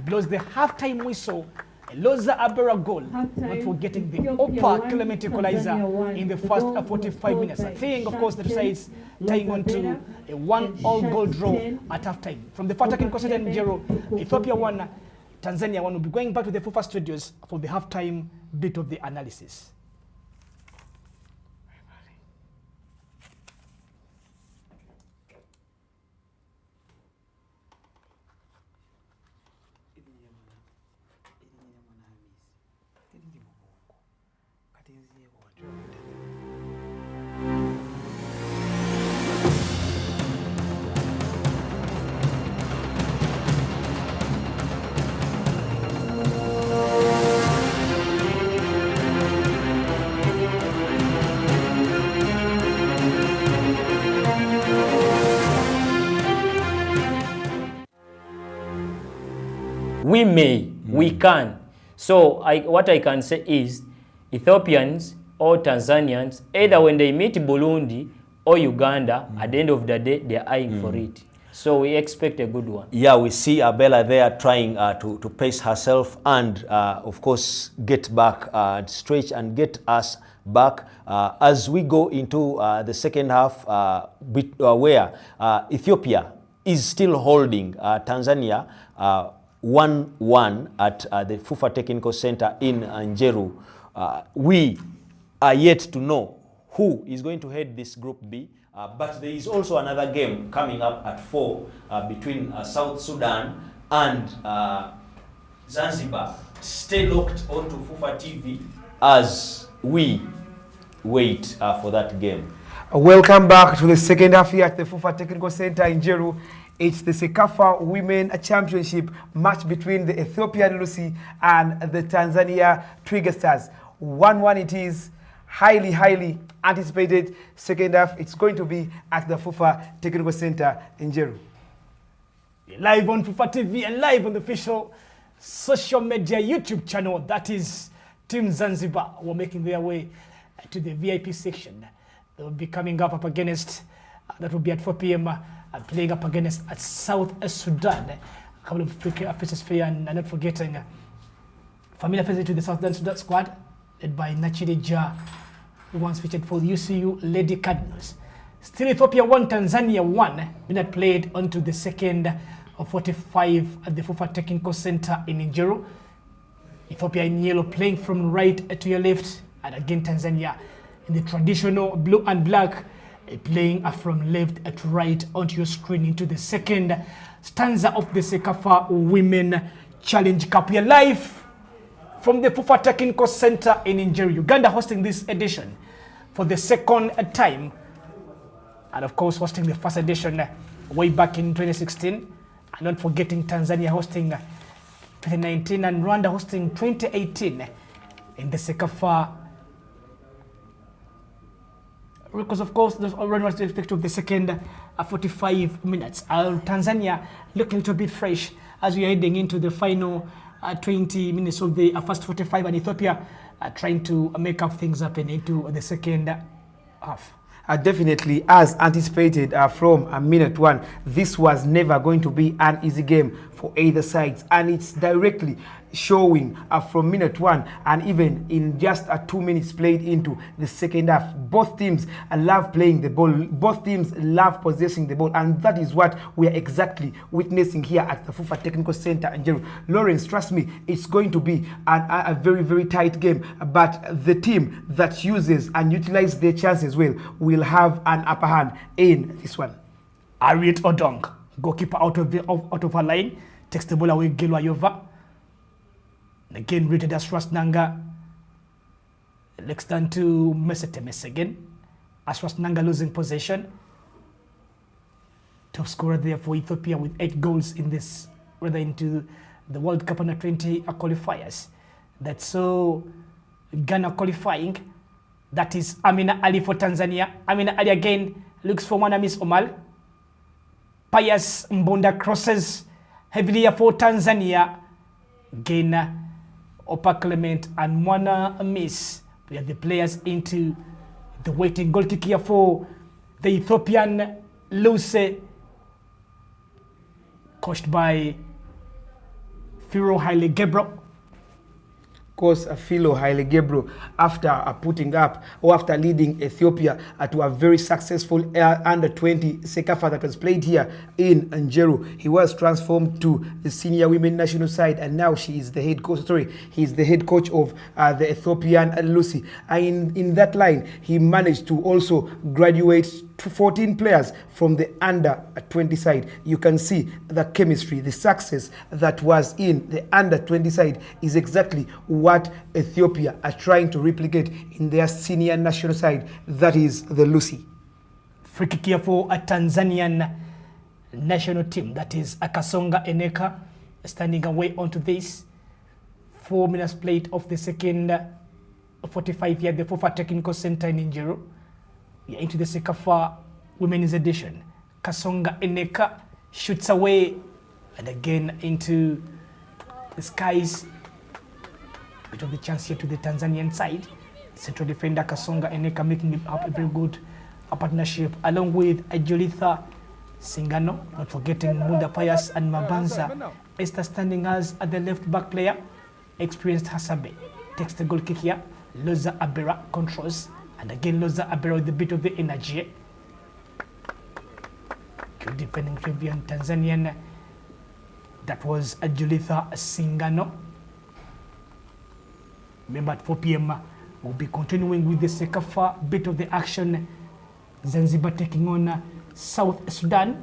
blows the halftime whistle. Loza Abera goal, not forgetting the Opa Clement equalizer in the first 45 minutes. I think, of course, the sides tying on to a 1-1 goal draw at halftime. From the Fatakin Center in Jero, Ethiopia 1, Tanzania 1 will be going back to the Fufa studios for the halftime bit of the analysis. we may, we can. So what I can say is Ethiopians or Tanzanians, either when they meet Burundi or Uganda, at the end of the day, they're eyeing for it. So we expect a good one. Yeah, we see Abella there trying to pace herself and, of course, get back, stretch and get us back as we go into the second half where Ethiopia is still holding Tanzania 1-1 at the FUFA Technical Center in Njeru. We are yet to know who is going to head this Group B. But there is also another game coming up at 4 between South Sudan and Zanzibar. Stay locked onto FUFA TV as we wait for that game. Welcome back to the second half here at the FUFA Technical Center in Njeru. It's the Cecafa Women Championship match between the Ethiopian Lucy and the Tanzania Twiga Stars. 1-1 it is. Highly anticipated second half. It's going to be at the FUFA Technical Center in Njeru. Live on FUFA TV and live on the official social media YouTube channel. That is Team Zanzibar were making their way to the VIP section. They will be coming up against, that will be at 4 p.m. Playing up against at South Sudan. A couple of faces fair and not forgetting familiar faces to the South Sudan squad led by Nachide Ja, who once featured for the UCU Lady Cardinals. Still Ethiopia 1, Tanzania 1. Minute played onto the second of 45 at the FUFA Technical Center in Njeru. Ethiopia in yellow playing from right to your left, and again Tanzania in the traditional blue and black playing from left to right onto your screen into the second stanza of the Cecafa Women Challenge Cup. We are live from the FUFA Technical Center in Njeru, Uganda, hosting this edition for the second time, and of course hosting the first edition way back in 2016, and not forgetting Tanzania hosting 2019 and Rwanda hosting 2018 in the Cecafa. Because of course there's already what's the effect of the second 45 minutes. Tanzania looking a little bit fresh as we are heading into the final 20 minutes of the first 45, and Ethiopia trying to make up things up and into the second half. Definitely, as anticipated from minute one, this was never going to be an easy game for either sides, and it's directly showing from minute one, and even in just 2 minutes played into the second half. Both teams love playing the ball, both teams love possessing the ball, and that is what we are exactly witnessing here at the FUFA Technical Center in Njeru. Lawrence, trust me, it's going to be a very tight game, but the team that uses and utilizes their chances will have an upper hand in this one. Harriet Odong, goalkeeper out of her line, takes the ball away, Gelwayova. Again, rated as Nanga. Next down to Mesetemes again. Asras Nanga losing possession. Top scorer there for Ethiopia with 8 goals in this, rather into the World Cup Under 20 qualifiers. That's so Ghana qualifying. That is Amina Ali for Tanzania. Amina Ali again looks for Mwanamis Omal. Pius Mbonda crosses heavily for Tanzania. Again, Opa Clement and Mwana Miss. We have the players into the waiting goal kick here for the Ethiopian Lucy, coached by Philo Haile Gebro. Course, Philo Haile Gebro, after putting up or after leading Ethiopia to a very successful under-20 Cecafa that was played here in Njeru, he was transformed to the senior women national side, and now she is the head coach. He's the head coach of the Ethiopian Lucy. In that line, he managed to also graduate 14 players from the under-20 side. You can see the chemistry, the success that was in the under-20 side is exactly what Ethiopia are trying to replicate in their senior national side, that is the Lucy. Free kick here for a Tanzanian national team, that is Akasonga Eneka, standing away onto this. 4 minutes played of the second 45 here at the FUFA Technical Center in Njeru. We are into the Cecafa Women's Edition. Kasonga Eneka shoots away, and again into the skies. Bit of the chance here to the Tanzanian side. Central defender Kasonga Eneka making up a very good partnership along with Ajolitha Singano, not forgetting Munda Pius and Mabanza. Esther standing as the left back player. Experienced Hasabe takes the goal kick here. Loza Abera controls, and again Loza Abera with a bit of the energy. Good defending Caribbean Tanzanian. That was Ajolitha Singano. Remember at 4 p.m. we'll be continuing with the Cecafa bit of the action. Zanzibar taking on South Sudan.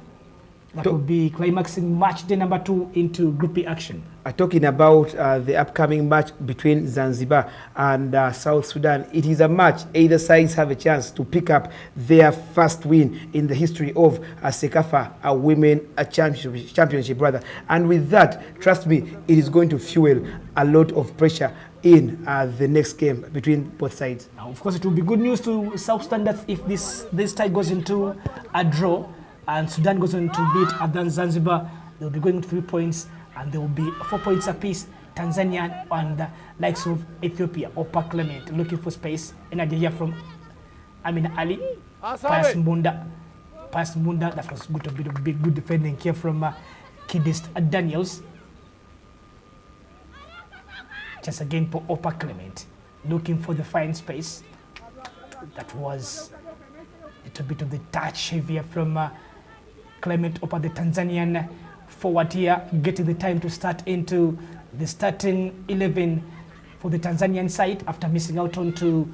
That will be climaxing match day number 2 into Group B action. Talking about the upcoming match between Zanzibar and South Sudan, it is a match either sides have a chance to pick up their first win in the history of Cecafa, a women championship rather. And with that, trust me, it is going to fuel a lot of pressure in the next game between both sides. Now, of course, it will be good news to South Sudan that if this tie goes into a draw and Sudan goes on to beat Adan Zanzibar, they'll be going 3 points, and there will be 4 points apiece. Tanzania and the likes of Ethiopia or Clement looking for space. And idea from Amina Ali, Pius Munda, that was good, a bit of good defending here from Kidist Daniels. Just again for Opa Clement, looking for the fine space. That was a little bit of the touch heavier from Clement Opa, the Tanzanian forward here, getting the time to start into the starting 11 for the Tanzanian side after missing out on to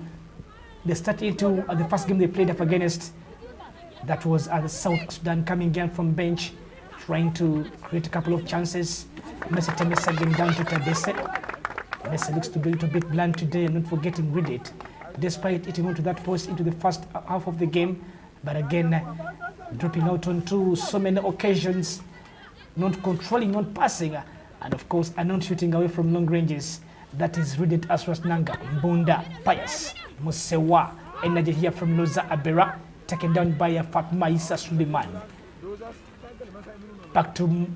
the start into the first game they played up against. That was the South Sudan coming again from bench, trying to create a couple of chances. Messi Temesa again down to Tadese. Messi looks to be a little bit blunt today and not forgetting read it, despite hitting onto that post into the first half of the game. But again, dropping out onto so many occasions, not controlling, not passing, and of course, not shooting away from long ranges. That is read as Nanga, Mbunda, Pius, Musewa, energy here from Loza Abera, taken down by Fatma Issa Suleiman. Back to,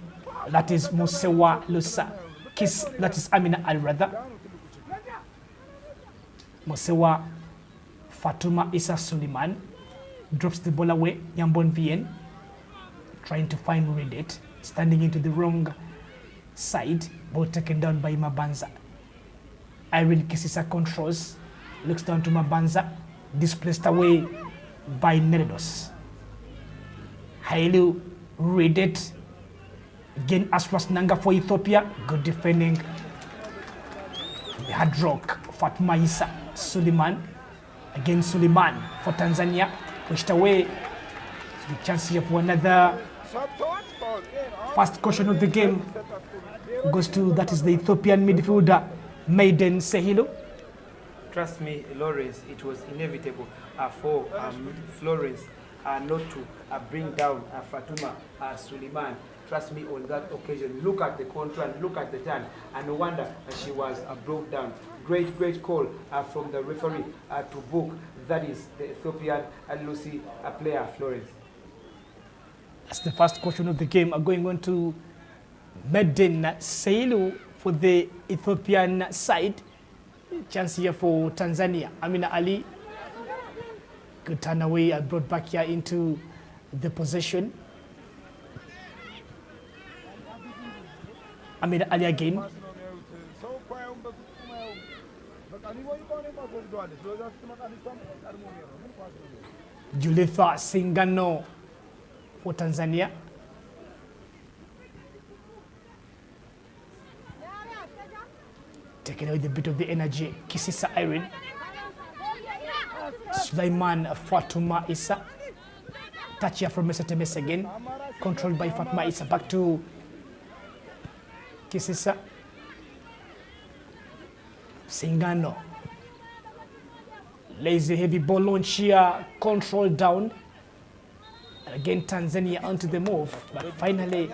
that is Musewa Losa. Kiss, that is Amina Al-Radha. Musewa Fatuma Issa Suleiman drops the ball away. Yambon Vien trying to find read it, standing into the wrong side, ball taken down by Mabanza. Irene Kisisa controls, looks down to Mabanza, displaced away by Neredos. Hailu read it. Again, Aswas Nanga for Ethiopia. Good defending. The hard rock, Fatma Issa Suleiman. Again, Suleiman for Tanzania. Pushed away. The chance here for another first caution of the game. Goes to, that is the Ethiopian midfielder, Maiden Sehilo. Trust me, Lawrence, it was inevitable for Florence not to bring down Fatuma Suleiman. Trust me, on that occasion, look at the contrast, look at the turn, and no wonder she was brought down. Great call from the referee to book. That is the Ethiopian Lucy player, Florence. That's the first caution of the game. Going on to Medin Seilu for the Ethiopian side. Chance here for Tanzania. Amina Ali. Good turn away and brought back here into the possession. Amina Ali again. Julitha Singano for Tanzania. Taking away the bit of the energy. Kisisa Irene. Sulaiman Fatuma Issa. Touch here from Mr. Temes again. Controlled by Fatuma Issa. Back to Kisisa. Singano. Lazy heavy ball launch here. Control down. And again Tanzania onto the move. But finally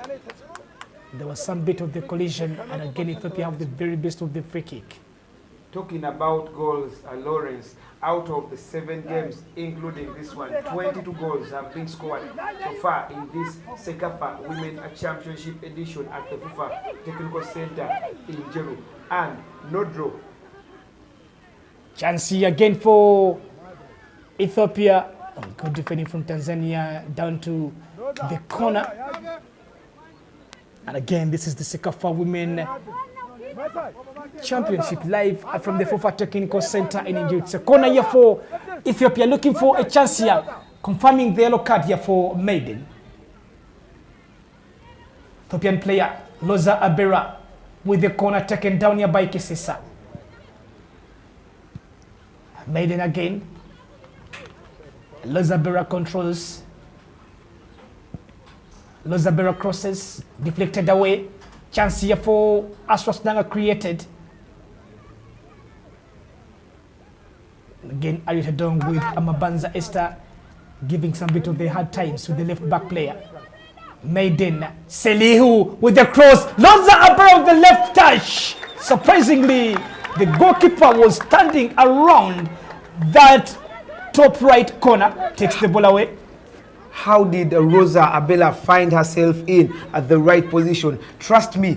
there was some bit of the collision, and again Ethiopia have the very best of the free kick. Talking about goals, Lawrence, out of the 7 games, including this one, 22 goals have been scored so far in this Cecafa Women Championship edition at the FIFA Technical Center in Jeru. And no draw. Chance again for Ethiopia. Good defending from Tanzania down to the corner. And again, this is the Cecafa Women Championship live from the FIFA Technical Center in India. It's a corner here for Ethiopia, looking for a chance here, confirming the yellow card here for Maiden. Ethiopian player Loza Abera with the corner taken down here by Kisisa. Maiden again. Loza Abera controls. Loza Abera crosses, deflected away. Chance here for Aswas Nanga created. Again, Arita Dong with Amabanza Esther giving some bit of the hard times to the left back player. Maiden Selihu with the cross. Loza Abera with the left touch. Surprisingly, the goalkeeper was standing around that top right corner. Takes the ball away. How did Rosa Abela find herself in at the right position? Trust me,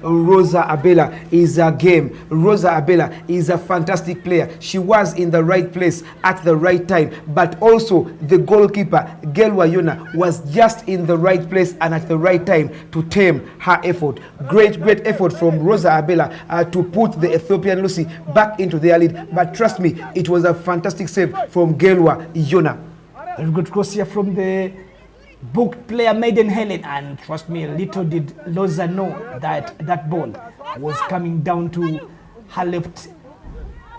Rosa Abela is a game. Rosa Abela is a fantastic player. She was in the right place at the right time, but also the goalkeeper, Gelwa Yona, was just in the right place and at the right time to tame her effort. Great effort from Rosa Abela to put the Ethiopian Lucy back into their lead. But trust me, it was a fantastic save from Gelwa Yona. Very good cross here from the booked player Maiden Helen, and trust me, little did Loza know that that ball was coming down to her left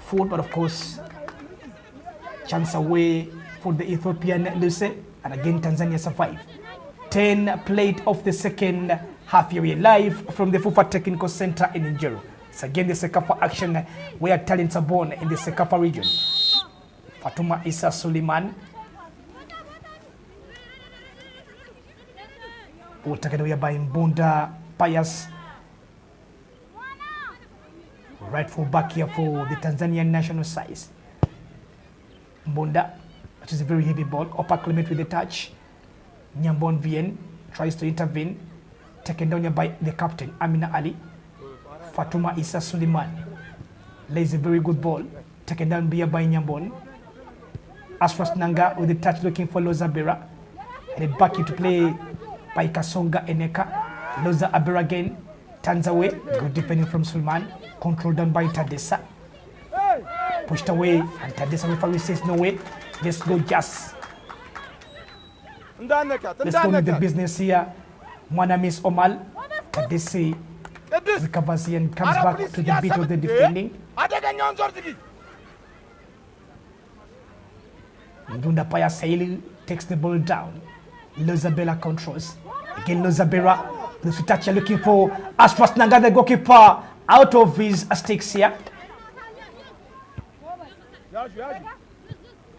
foot, but of course, chance away for the Ethiopian Lucy, and again Tanzania survive. 10 played of the second half here live from the FIFA Technical Center in Njero. It's again the Cecafa action where talents are born in the Cecafa region. Fatuma Issa Suleiman taken away by Mbunda Pius. Right full back here for the Tanzanian national side. Mbunda, which is a very heavy ball. Upper Clement with the touch. Nyambon Vien tries to intervene. Taken down here by the captain, Amina Ali. Fatuma Issa Suleiman lays a very good ball. Taken down here by Nyambon. Aswas Nanga with the touch looking for Loza Abera. And back into play by Kasonga Eneka. Loza Abera again turns away. Good defending from Sulman. Controlled down by Tadesa. Pushed away, and Tadesa referee says no way. Let's go just. Let's go with the business here. Mwanamis Omal. Tadesi recovers here and comes back to the beat of the defending. Ndunda Paya Saili takes the ball down. Loza Abera controls. Again, Loza Abera, the Sutacha looking for Aswas Nanga, the goalkeeper, out of his stakes here.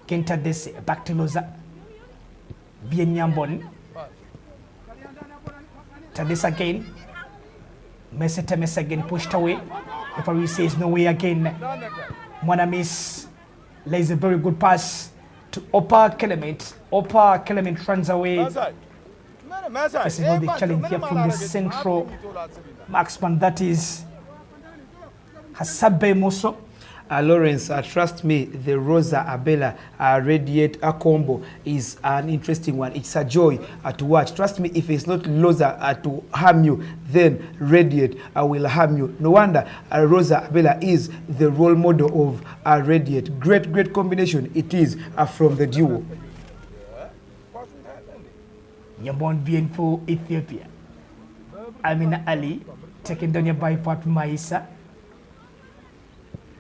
Kenta Desi, back to Loza. Bien Nyambon. Tadis again. Meseta again pushed away. The referee says no way again. Mwanamis lays a very good pass to Opa Clement. Opa Clement runs away. Facing all the challenge here from the central marksman, that is Hasabe Moso. Lawrence, trust me, the Rosa Abela Radiate combo is an interesting one. It's a joy to watch. Trust me, if it's not Rosa to harm you, then Radiate will harm you. No wonder Rosa Abela is the role model of Radiate. Great combination it is from the duo. Nyambon Vien for Ethiopia. Amina Ali taken down here by Fatuma Issa.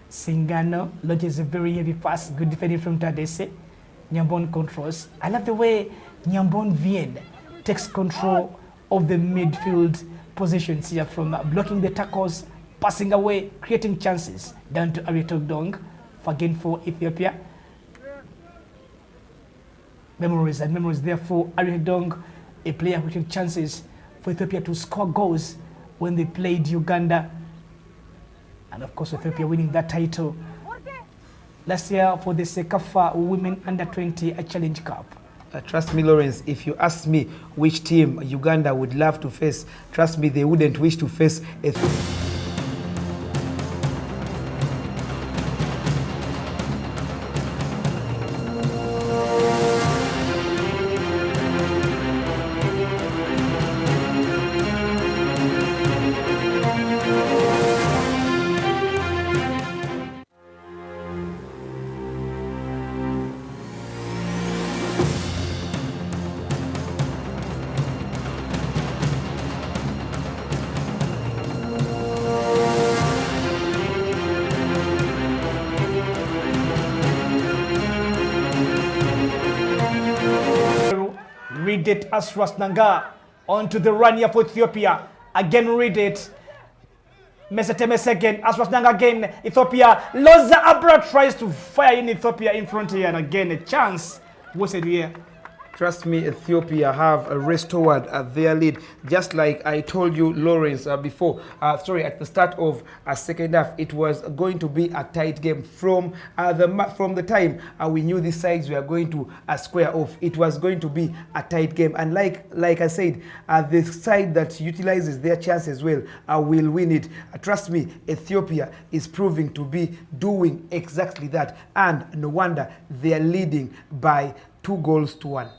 Singano lodges a very heavy pass. Good defending from Tadese. Nyambon controls. I love the way Nyambon Vien takes control of the midfield positions here, from blocking the tackles, passing away, creating chances. Down to Arito Dong again for Ethiopia. Memories there for Arito Dong, a player who took chances for Ethiopia to score goals when they played Uganda And of course, Ethiopia winning that title last year for the Cecafa Women Under-20 Challenge Cup. Trust me, Lawrence, if you ask me which team Uganda would love to face, trust me, they wouldn't wish to face Read it as Rasnanga onto the run here for Ethiopia. Again, read it. Mesetemes again. As Rasnanga again. Ethiopia. Loza Abra tries to fire in Ethiopia in front here. And again, a chance. What's it here? Trust me, Ethiopia have restored their lead. Just like I told you, Lawrence, before, at the start of second half, it was going to be a tight game. From the time we knew these sides were going to square off, it was going to be a tight game. And like I said, the side that utilizes their chances well will win it. Trust me, Ethiopia is proving to be doing exactly that. And no wonder they are leading by 2-1.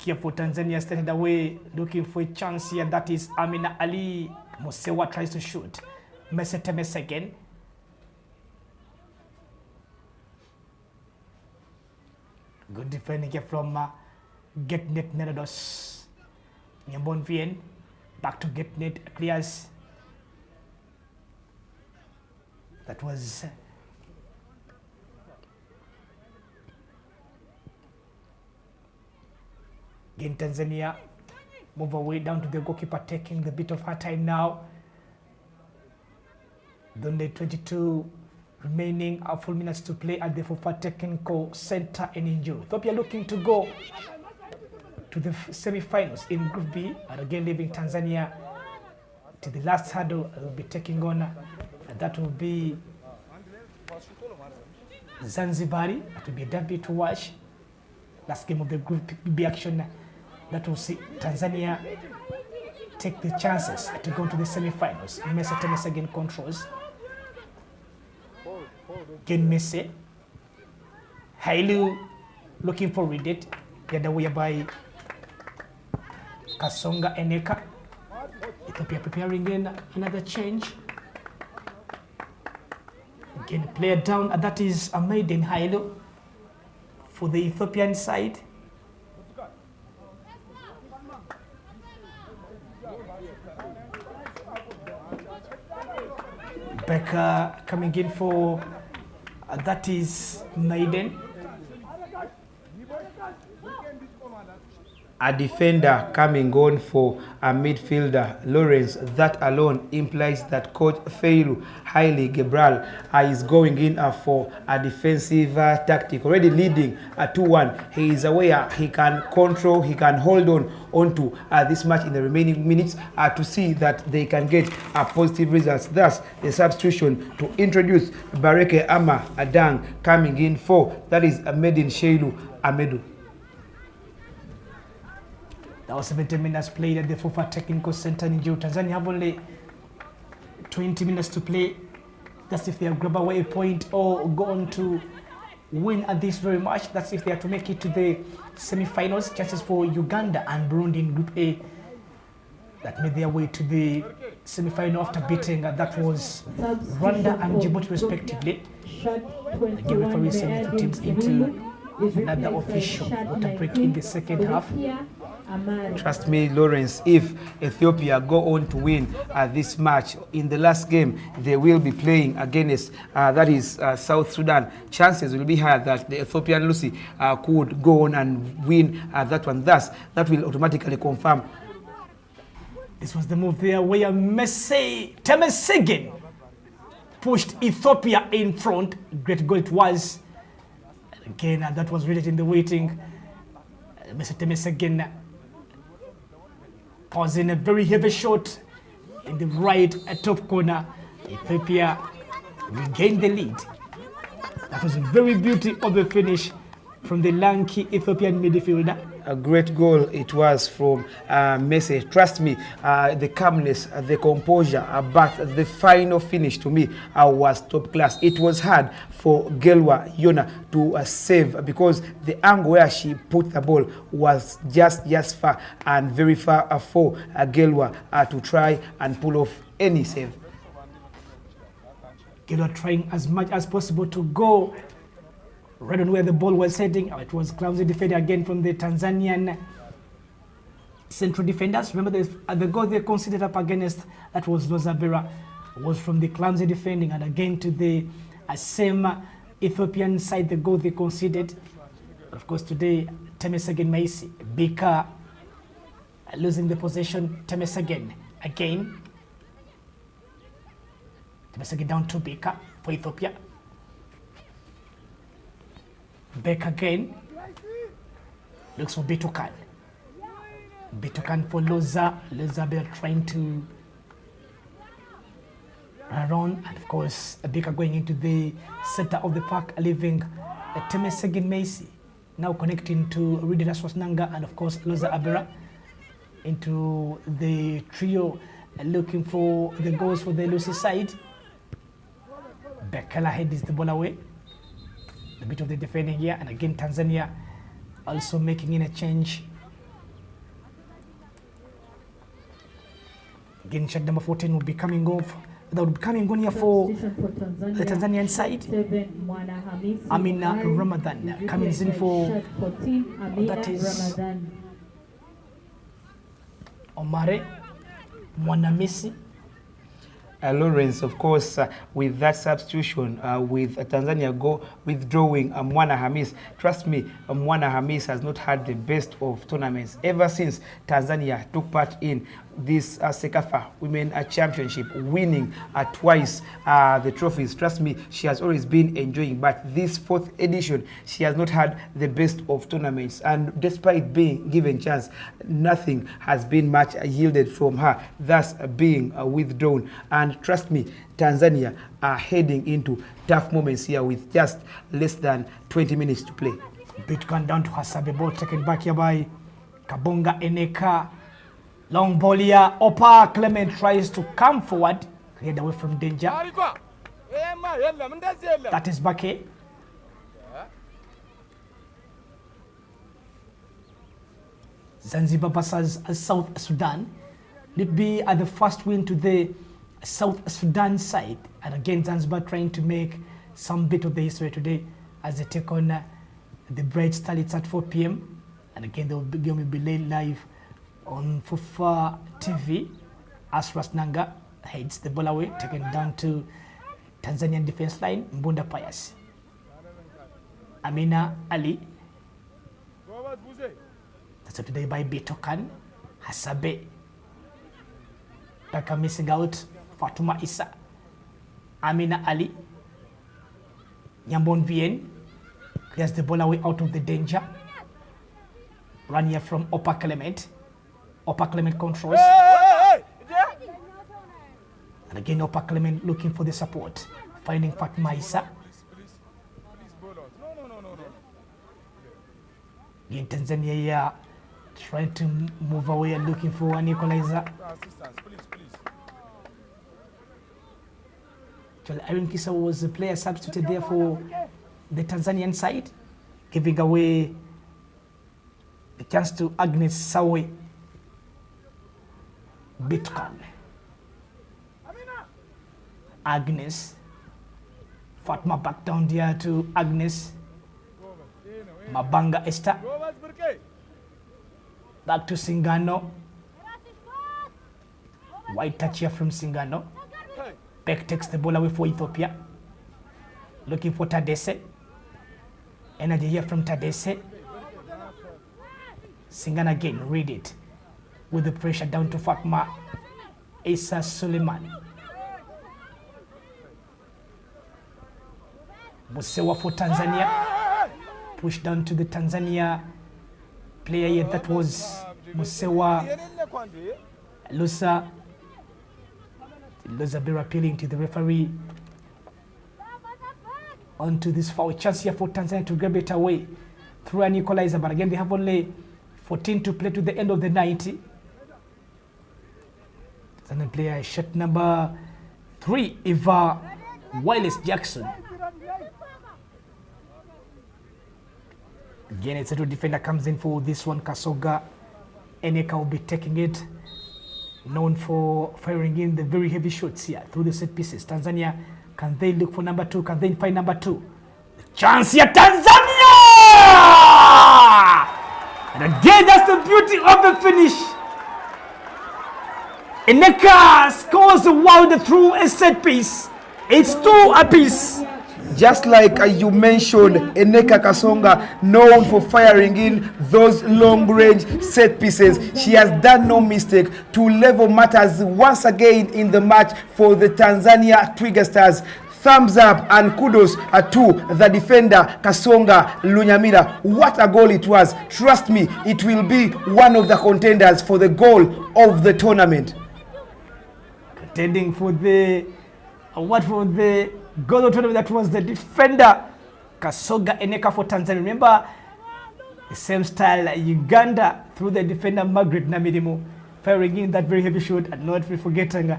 Here for Tanzania, standing away, looking for a chance here. That is Amina Ali. Musewa tries to shoot. Mesetemes again. Good defending here from Getnet Neredos. Nyambon Vien. Back to Getnet. Clears. That was... Again, Tanzania move away down to the goalkeeper, taking the bit of her time now. Then the 22 remaining full minutes to play at the FUFA Technical Center in Injuru. Ethiopia looking to go to the semi-finals in Group B, and again leaving Tanzania to the last hurdle. Will be taking on, and that will be Zanzibari. That will be a derby to watch. Last game of the Group B action. That will see Tanzania take the chances to go to the semi-finals. Mesetemes again controls. Again Mese. Hailu looking for Redet. The other way by Kasonga Eneka. Ethiopia preparing in another change. Again player down, and that is a maiden Hailu for the Ethiopian side. Becca coming in for that is Maiden. A defender coming on for a midfielder, Lawrence. That alone implies that coach Feilu Haile Gebral is going in for a defensive tactic, already leading 2-1. He is aware he can control, he can hold on onto this match in the remaining minutes to see that they can get positive results. Thus, the substitution to introduce Bareke Ama Adang coming in for, that is Medin Sheilu Amedu. That was 70 minutes played at the FUFA Technical Center in Injuru. Tanzania have only 20 minutes to play. That's if they grab away a point or go on to win at this very match. That's if they are to make it to the semi-finals. Chances for Uganda and Burundi in Group A that made their way to the semi-final after beating that was Rwanda and Djibouti respectively. Again, referee sending the teams into another official water break in the second half. Trust me, Lawrence, if Ethiopia go on to win this match, in the last game they will be playing against, that is South Sudan, chances will be higher that the Ethiopian Lucy could go on and win that one. Thus, that will automatically confirm. This was the move there where Temesegen pushed Ethiopia in front. Great goal it was. Again, that was really in the waiting. Temesegen pausing a very heavy shot in the right top corner. Ethiopia regained the lead. That was a very beauty of a finish from the lanky Ethiopian midfielder. A great goal it was from Messi. Trust me, the calmness, the composure, but the final finish to me was top class. It was hard for Gelwa Yona to save because the angle where she put the ball was just far and very far for Gelwa to try and pull off any save. Gelwa trying as much as possible to go right on where the ball was heading. It was clumsy defending again from the Tanzanian central defenders. Remember the goal they conceded up against, that was Lozabera, was from the clumsy defending, and again to the same Ethiopian side, the goal they conceded. Of course today, Temesgen Maisi, Bika losing the possession. Temesgen again. Temesgen down to Bika for Ethiopia. Back again, looks for Bitukan. Bitukan for Lozabel trying to run on, and of course Bika going into the center of the park, leaving Temesgen Maisi now connecting to Rididas Wasnanga and of course Loza Abera into the trio, looking for the goals for the Lucy side. Bekala heads the ball away. A bit of the defending here, and again Tanzania also making in a change. Again, shot number 14 will be coming off. That would be coming on here for the Tanzanian side. Amina Ramadan coming in for, that is Omare Mwanamisi. Lawrence, of course, with that substitution, with Tanzania withdrawing Mwana Hamis. Trust me, Mwana Hamis has not had the best of tournaments ever since Tanzania took part in this Cecafa Women Championship, winning twice the trophies. Trust me, she has always been enjoying, but this fourth edition, she has not had the best of tournaments, and despite being given chance, nothing has been much yielded from her, thus being withdrawn. And trust me, Tanzania are heading into tough moments here with just less than 20 minutes to play. Bit gone down to Hasabe, ball taken back here by Kabonga Eneka. Long ball here. Opa Clement tries to come forward, cleared away from danger. That is Bake. Zanzibar versus South Sudan. It be the first win to the South Sudan side, and again Zanzibar trying to make some bit of the history today as they take on the Bright Starlets at 4 p.m. and again the game will be laid live on Fufa TV as Rasnanga heads the ball away, taken down to Tanzanian defense line. Mbunda Pius, Amina Ali, that's today by Bitokan Hasabe. Taka missing out Fatuma Isa, Amina Ali, Nyambon Vien clears the ball away out of the danger. Run here from Opa Clement. Opa Clement controls. And again Opa Clement looking for the support, finding Fatuma Isa. Again Tanzania here trying to move away and looking for an equalizer. Irene Kisa was the player substituted there for the Tanzanian side, giving away the chance to Agnes Sawe Bitcoin. Agnes, Fatma back down there to Agnes. Mabanga Esther. Back to Singano. White touch here from Singano. Beck takes the ball away for Ethiopia. Looking for Tadese. Energy here from Tadese. Singano again, read it. With the pressure down to Fatma Isa Suleiman. Musewa for Tanzania. Push down to the Tanzania player here. That was Musewa Lusa Lozabera appealing to the referee onto this foul. Chance here for Tanzania to grab it away through an equalizer, but again they have only 14 to play to the end of the 90. Tanzania player shot number 3, Eva Wireless Jackson. Again, a central defender comes in for this one. Kasoga Eneka will be taking it. Known for firing in the very heavy shots here through the set pieces. Tanzania, can they look for number 2? Can they find number 2? The chance here, Tanzania! And again, that's the beauty of the finish. Eneka scores wild through a set piece. It's 2 apiece. Just like you mentioned, Eneka Kasonga, known for firing in those long-range set pieces. She has done no mistake to level matters once again in the match for the Tanzania Twiga Stars. Thumbs up and kudos to the defender Kasonga Lunyamira. What a goal it was. Trust me, it will be one of the contenders for the goal of the tournament. Contending for the award for the goal of the tournament, that was the defender Kasonga Eneka for Tanzania. Remember the same style Uganda through the defender Margaret Namirimo, firing in that very heavy shot, and not forgetting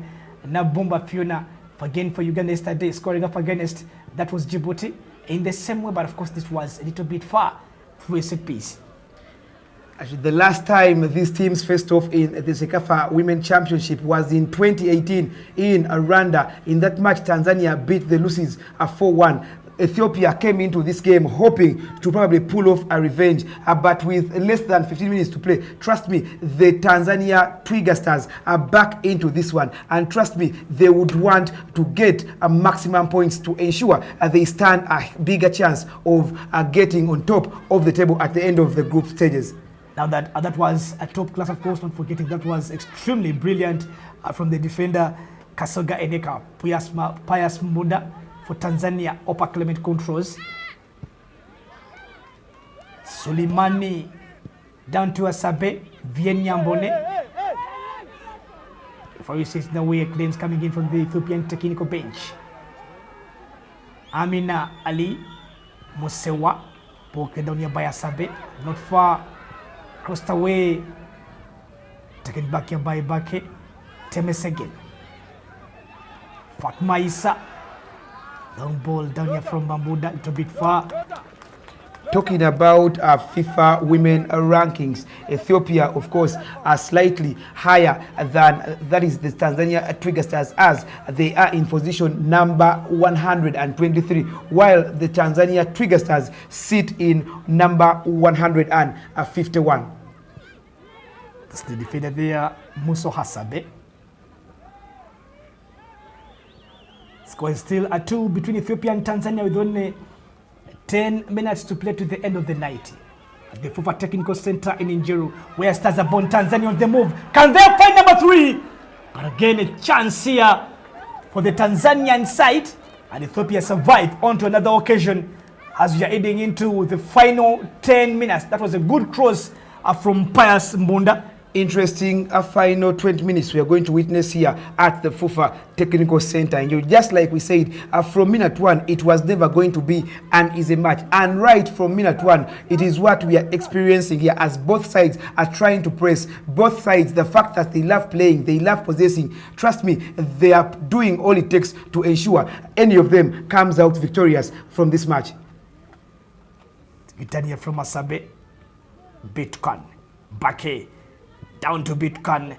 Nabumba Fiona again for Uganda yesterday, scoring up against, that was Djibouti in the same way, but of course this was a little bit far through a set piece. Actually, the last time these teams faced off in the Cecafa Women Championship was in 2018 in Rwanda. In that match, Tanzania beat the Lucies 4-1. Ethiopia came into this game hoping to probably pull off a revenge, but with less than 15 minutes to play, trust me, the Tanzania Twiga Stars are back into this one, and trust me, they would want to get a maximum points to ensure they stand a bigger chance of getting on top of the table at the end of the group stages. Now that was a top class, of course, not forgetting that was extremely brilliant from the defender Kasonga Eneka. Pius Munda for Tanzania, upper Clement controls. Sulimani down to Asabe, Vienyambone. For you see the way claims coming in from the Ethiopian technical bench. Amina Ali Musewa, poke down here by Asabe, not far, crossed away, taken back here by Bake, Temes again. Fatma Isa. Long ball down here from Bambuda, a little bit far. Talking about FIFA women rankings, Ethiopia, of course, are slightly higher than that is the Tanzania Twiga Stars, as they are in position number 123, while the Tanzania Twiga Stars sit in number 151. That's the defender there, Muso Hasabe. Score is still a 2 between Ethiopia and Tanzania with only 10 minutes to play to the end of the night. At the FIFA Technical Center in Injeru, where Stars are born. Tanzania on the move. Can they find number 3? But again, a chance here for the Tanzanian side. And Ethiopia survive onto another occasion as we are heading into the final 10 minutes. That was a good cross from Pius Mbunda. Interesting final 20 minutes we are going to witness here at the FIFA Technical Center. And just like we said, from minute 1, it was never going to be an easy match. And right from minute 1, it is what we are experiencing here, as both sides are trying to press. Both sides, the fact that they love playing, they love possessing, trust me, they are doing all it takes to ensure any of them comes out victorious from this match. Vitania from Asabe, Bitcoin, Bake. Down to Bitcoin.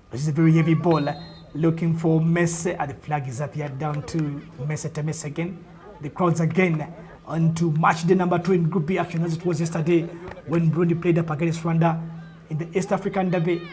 This is a very heavy ball. Looking for Messi. And the flag is up here. Down to Messi again. The crowds again on to match the number 2 in Group B action, as it was yesterday when Burundi played up against Rwanda in the East African Derby.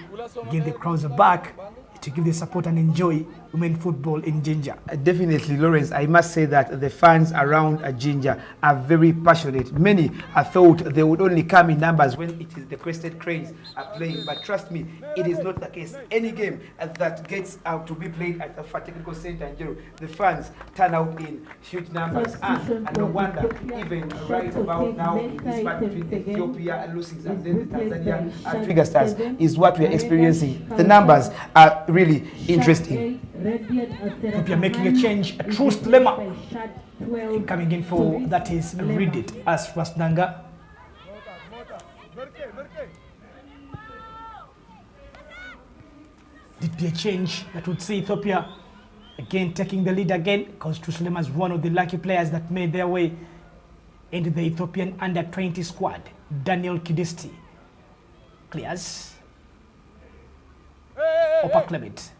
Again, the crowds are back to give the support and enjoy women football in Jinja. Definitely, Lawrence, I must say that the fans around Jinja are very passionate. Many thought they would only come in numbers when it is the Crested Cranes are playing, but trust me, it is not the case. Any game that gets out to be played at the Technical Center in Jeru, the fans turn out in huge numbers, and no wonder, even right about now in this match between Ethiopia and Lucies and then the Tanzania Twiga Stars is what we are experiencing. The numbers are really interesting. Ethiopia making a change. A true dilemma coming in for that is read it as Rasnanga. Did be a change that would see Ethiopia again taking the lead again, because Truslema is one of the lucky players that made their way into the Ethiopian under-20 squad. Daniel Kidesti clears. Upper Clement.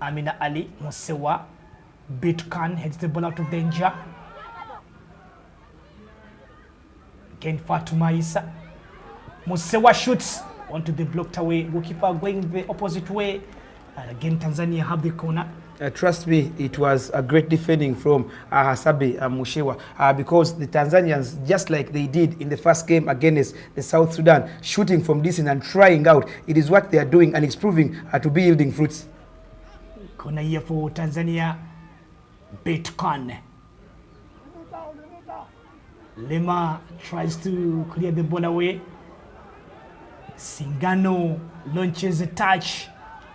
Amina Ali Musewa Bitkan heads the ball out of danger. Again Fatuma Issa. Musewa shoots onto the blocked away. Goalkeeper going the opposite way. And again Tanzania have the corner. Trust me, it was a great defending from Hasabe Mushewa because the Tanzanians, just like they did in the first game against the South Sudan, shooting from distance and trying out, it is what they are doing and it's proving to be yielding fruits. Corner here for Tanzania. Betkan. Lema tries to clear the ball away. Singano launches a touch.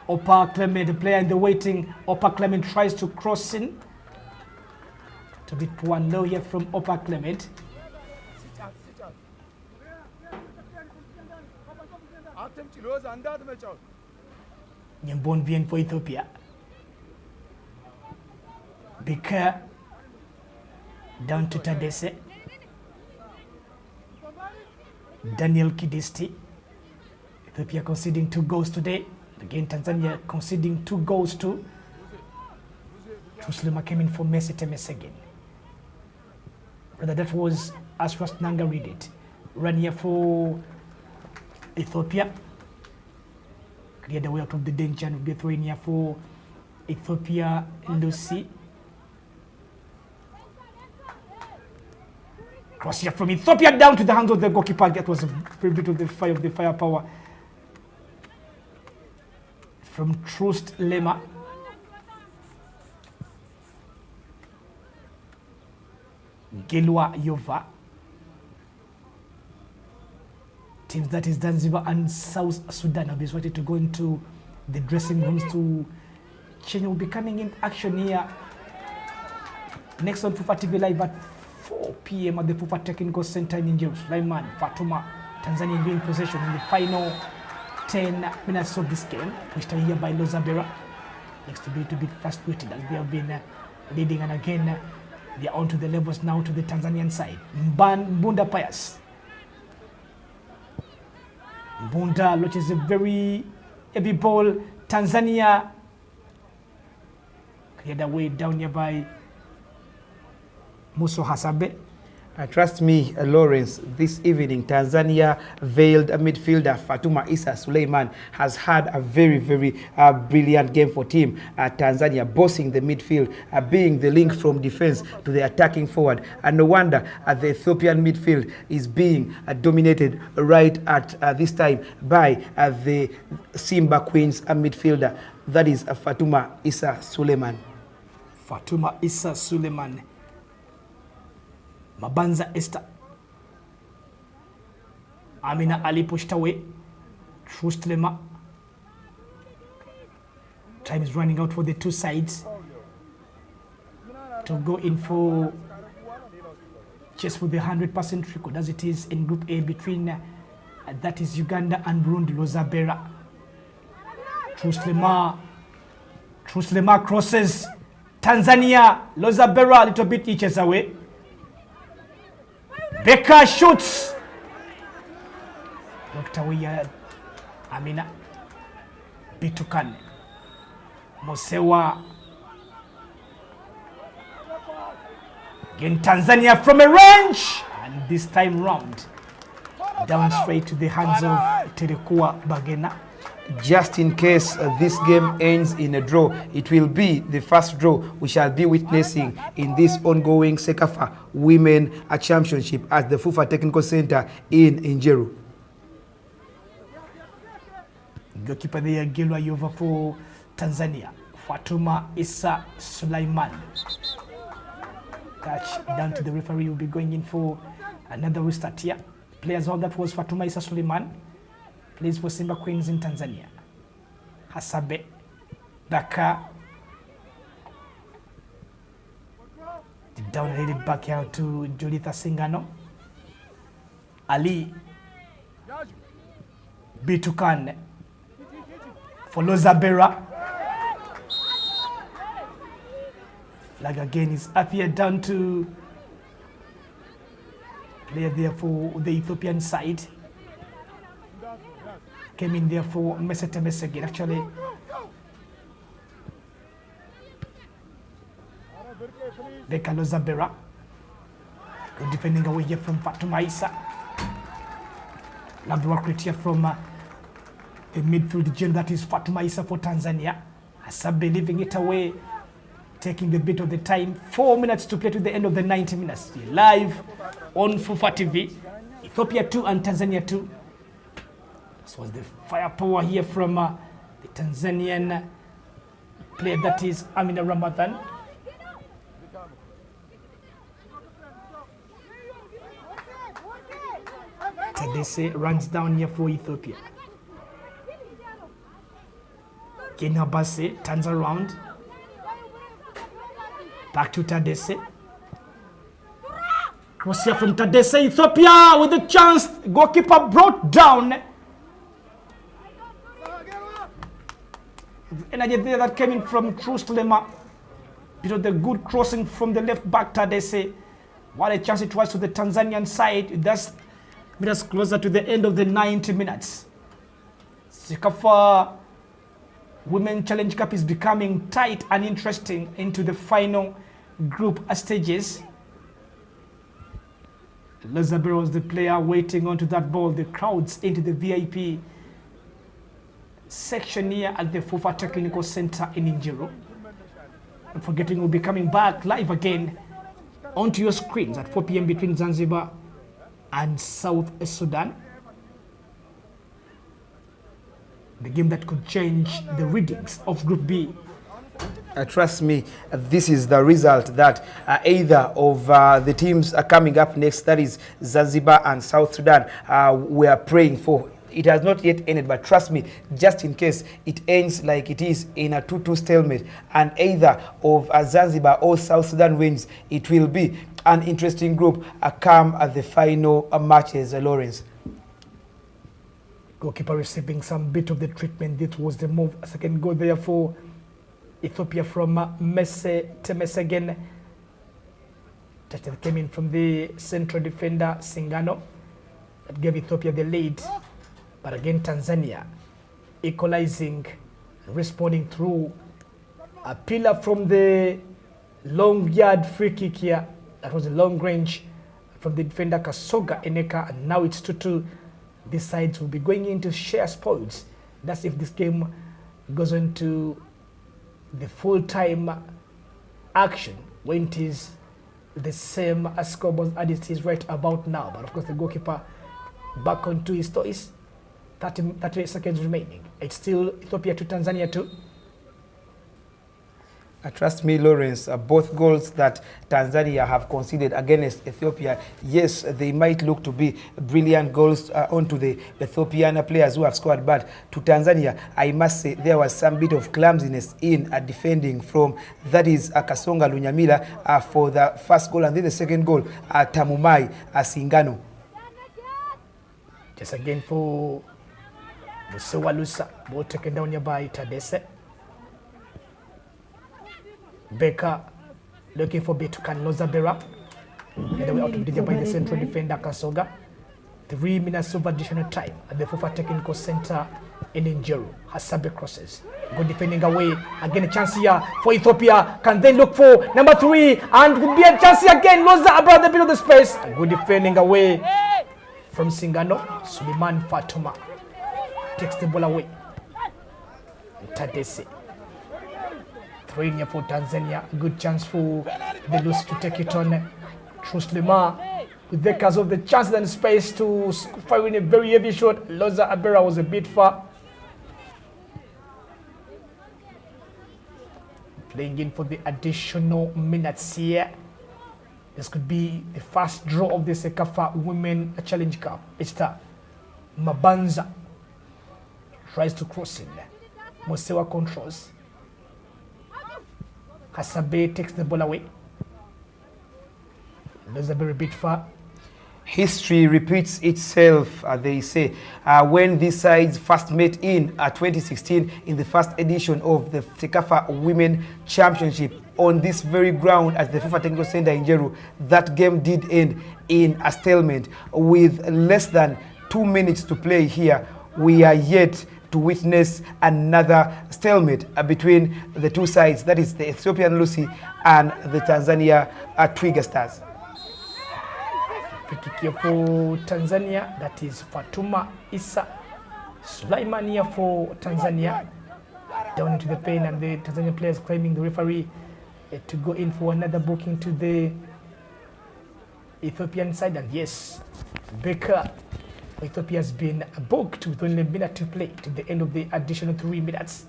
Opa Clement, the player in the waiting. Opa Clement tries to cross in. To be poor and low here from Opa Clement. Nyambon Bien for Ethiopia. Bika down to Tadese. Daniel Kidesti. Ethiopia conceding 2 goals today. Again, Tanzania conceding 2 goals too. Truslema came in for Messi Temes again. Rather, that was Asras Nanga read it. Run here for Ethiopia. Cleared the way out of the danger and will be throwing here for Ethiopia. Lucy. Cross here from Ethiopia down to the hands of the goalkeeper. That was a very bit of the firepower from Trust Lema. Gelwa Yova. Teams that is Zanzibar and South Sudan have been wanted to go into the dressing rooms to change. Will be coming in action here next on FUFA TV Live at 4 p.m. at the FUFA Technical Center in Jerusalem. Fatuma, Tanzania being possession in the final 10 minutes of this game, pushed here by Lozabera. Next to be a bit frustrated as they have been leading, and again they are onto the levels now to the Tanzanian side. Mbunda Pius. Mbunda launches a very heavy ball. Tanzania cleared away down here by Muso Hasabe. Trust me, Lawrence, this evening, Tanzania veiled midfielder Fatuma Issa Suleiman has had a very, very brilliant game for team Tanzania, bossing the midfield, being the link from defense to the attacking forward. And no wonder the Ethiopian midfield is being dominated right at this time by the Simba Queens midfielder, that is Fatuma Issa Suleiman. Fatuma Issa Suleiman. Mabanza Esther. Amina Ali pushed away. Trustlema. Time is running out for the two sides to go in for just for the 100% record as it is in Group A between that is Uganda and Burundi. Lozabera. Truslema crosses. Tanzania. Lozabera a little bit eaches away. Becker shoots. Dr. Wiyad Amina Bitukan Musewa. Again Tanzania from a range, and this time round down straight to the hands of Terekua Bagena. Just in case this game ends in a draw, it will be the first draw we shall be witnessing in this ongoing Cecafa Women Championship at the FUFA Technical Center in Njeru. Goalkeeper there, Gelwa Yova for Tanzania. Fatuma Issa Sulaiman. Touch down to the referee, will be going in for another restart here. Players all that was Fatuma Issa Sulaiman. Plays for Simba Queens in Tanzania. Hasabe. Daka. Down headed back out to Julitha Singano. Ali. Bitukan. For Lozabera. Flag again is up here down to player there for the Ethiopian side. Came in there for Mesete Mesegin actually. Bekalo Zabera. Good defending away here from Fatuma Isa. Lovely work here from the midfield gem that is Fatuma Isa for Tanzania. Hasabe leaving it away, taking the bit of the time. 4 minutes to play to the end of the 90 minutes. Live on Fufa TV. Ethiopia 2 and Tanzania 2. This was the firepower here from the Tanzanian player that is Amina Ramadan. Tadese runs down here for Ethiopia. Kenabase turns around. Back to Tadese. Cross here from Tadese. Ethiopia with a chance. Goalkeeper brought down. Energy there that came in from Truslema. Bit of the good crossing from the left back Tadese. What a chance it was to the Tanzanian side. That's made us closer to the end of the 90 minutes. Cecafa Women Challenge Cup is becoming tight and interesting into the final group stages. Lozabero was the player waiting onto that ball. The crowds into the VIP section here at the Fufa Technical Center in Injiro. Don't forgetting we'll be coming back live again onto your screens at 4 p.m. between Zanzibar and South Sudan. The game that could change the readings of Group B. Trust me, this is the result that either of the teams are coming up next, that is Zanzibar and South Sudan, we are praying for. It has not yet ended, but trust me, just in case it ends like it is in a 2-2 stalemate and either of Zanzibar or South Sudan wins, it will be an interesting group come at the final matches, Lawrence. Goalkeeper receiving some bit of the treatment. This was the move. A second goal there for Ethiopia from Mese Temesegen. Touch that came in from the central defender Singano. That gave Ethiopia the lead. But again, Tanzania equalizing, responding through a pillar from the long yard free kick here. That was a long range from the defender Kasoga Eneka, and now it's 2-2. These sides will be going into share spoils. That's if this game goes into the full-time action when it is the same as scoreboard as it is right about now. But of course, the goalkeeper back onto his toes. 30 seconds remaining. It's still Ethiopia to Tanzania 2. Trust me, Lawrence, both goals that Tanzania have conceded against Ethiopia, yes, they might look to be brilliant goals onto the Ethiopian players who have scored, but to Tanzania, I must say there was some bit of clumsiness in defending from, that is Kasonga Lunyamila for the first goal, and then the second goal, Tamumai Singano. Just again for Lusa, ball taken down here by Tadese. Baker looking for Betukan Lozabera. Headed out of danger by the central defender Kasoga. 3 minutes of additional time at the Fufa Technical Center in Injeru. Hasabe crosses. Good defending away. Again a chance here for Ethiopia. Can then look for number 3 and would be a chance here again. Lozabera the bit of the space. Good defending away from Singano. Suleiman Fatuma takes the ball away. Tadese. 3 for Tanzania. Good chance for the Lucy to take it on. Truslema with the cause of the chance and space to fire in a very heavy shot. Loza Abera was a bit far. Playing in for the additional minutes here. This could be the first draw of the Cecafa Women Challenge Cup. It's the Mabanza tries to cross in there. Mosewa controls. Hasabe takes the ball away. Elizabeth a bit far. History repeats itself, they say. When these sides first met in 2016 in the first edition of the Cecafa Women Championship on this very ground at the FIFA Technical Center in Jeru, that game did end in a stalemate with less than 2 minutes to play here. We are yet to witness another stalemate between the two sides, that is the Ethiopian Lucy and the Tanzania Twiga Stars. Kick here for Tanzania, that is Fatuma Issa Sulaimania for Tanzania. Down into the pen, and the Tanzanian players claiming the referee to go in for another booking to the Ethiopian side. And yes, Baker Ethiopia has been booked with only a minute to play to the end of the additional 3 minutes.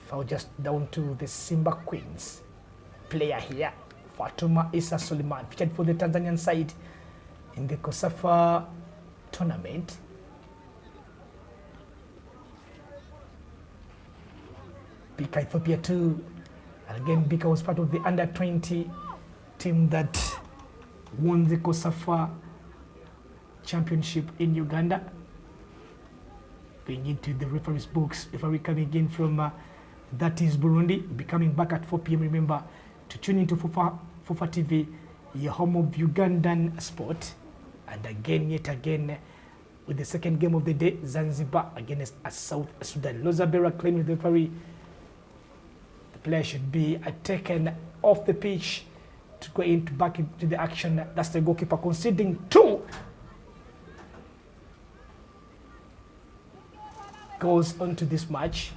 Foul just down to the Simba Queens player here. Fatuma Issa Suleiman, featured for the Tanzanian side in the Cecafa tournament. Bika Ethiopia 2. And again, Bika was part of the under-20 team that won the Cecafa championship in Uganda. Going into the referee's books, referee coming in from that is Burundi. Be coming back at 4 p.m. Remember to tune into Fufa TV, your home of Ugandan sport. And again, yet again, with the second game of the day, Zanzibar against South Sudan. Lozabera claiming the referee, the player should be taken off the pitch to go back into the action. That's the goalkeeper conceding 2 goes onto this match.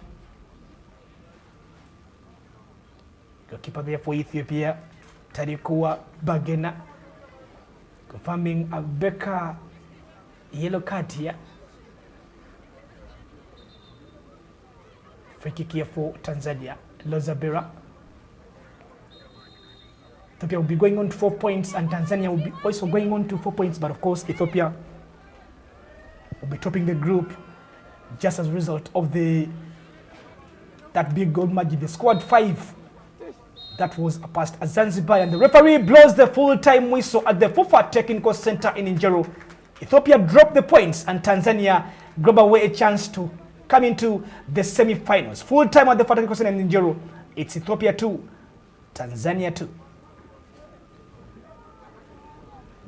Goalkeeper there for Ethiopia, Tarikuwa Bagena, confirming a Becker yellow card here. Free kick here for Tanzania, Lozabera. Ethiopia will be going on to 4 points, and Tanzania will be also going on to 4 points, but of course Ethiopia will be topping the group just as a result of that big goal margin. They scored 5. That was past Zanzibar, and the referee blows the full-time whistle at the FIFA Technical Center in Njero. Ethiopia dropped the points, and Tanzania grab away a chance to come into the semi-finals. Full-time at the FIFA Technical Center in Njero. It's Ethiopia 2, Tanzania 2.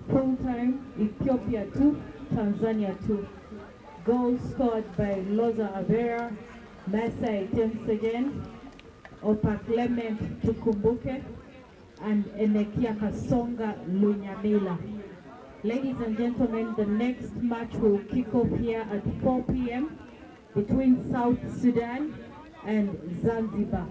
Full-time, Ethiopia 2, Tanzania 2. Goals scored by Loza Avera, Masai Temsegen, Opa Clement Tukumbuke, and Enekia Kasonga Lunyamila. Ladies and gentlemen, the next match will kick off here at 4 p.m. between South Sudan and Zanzibar.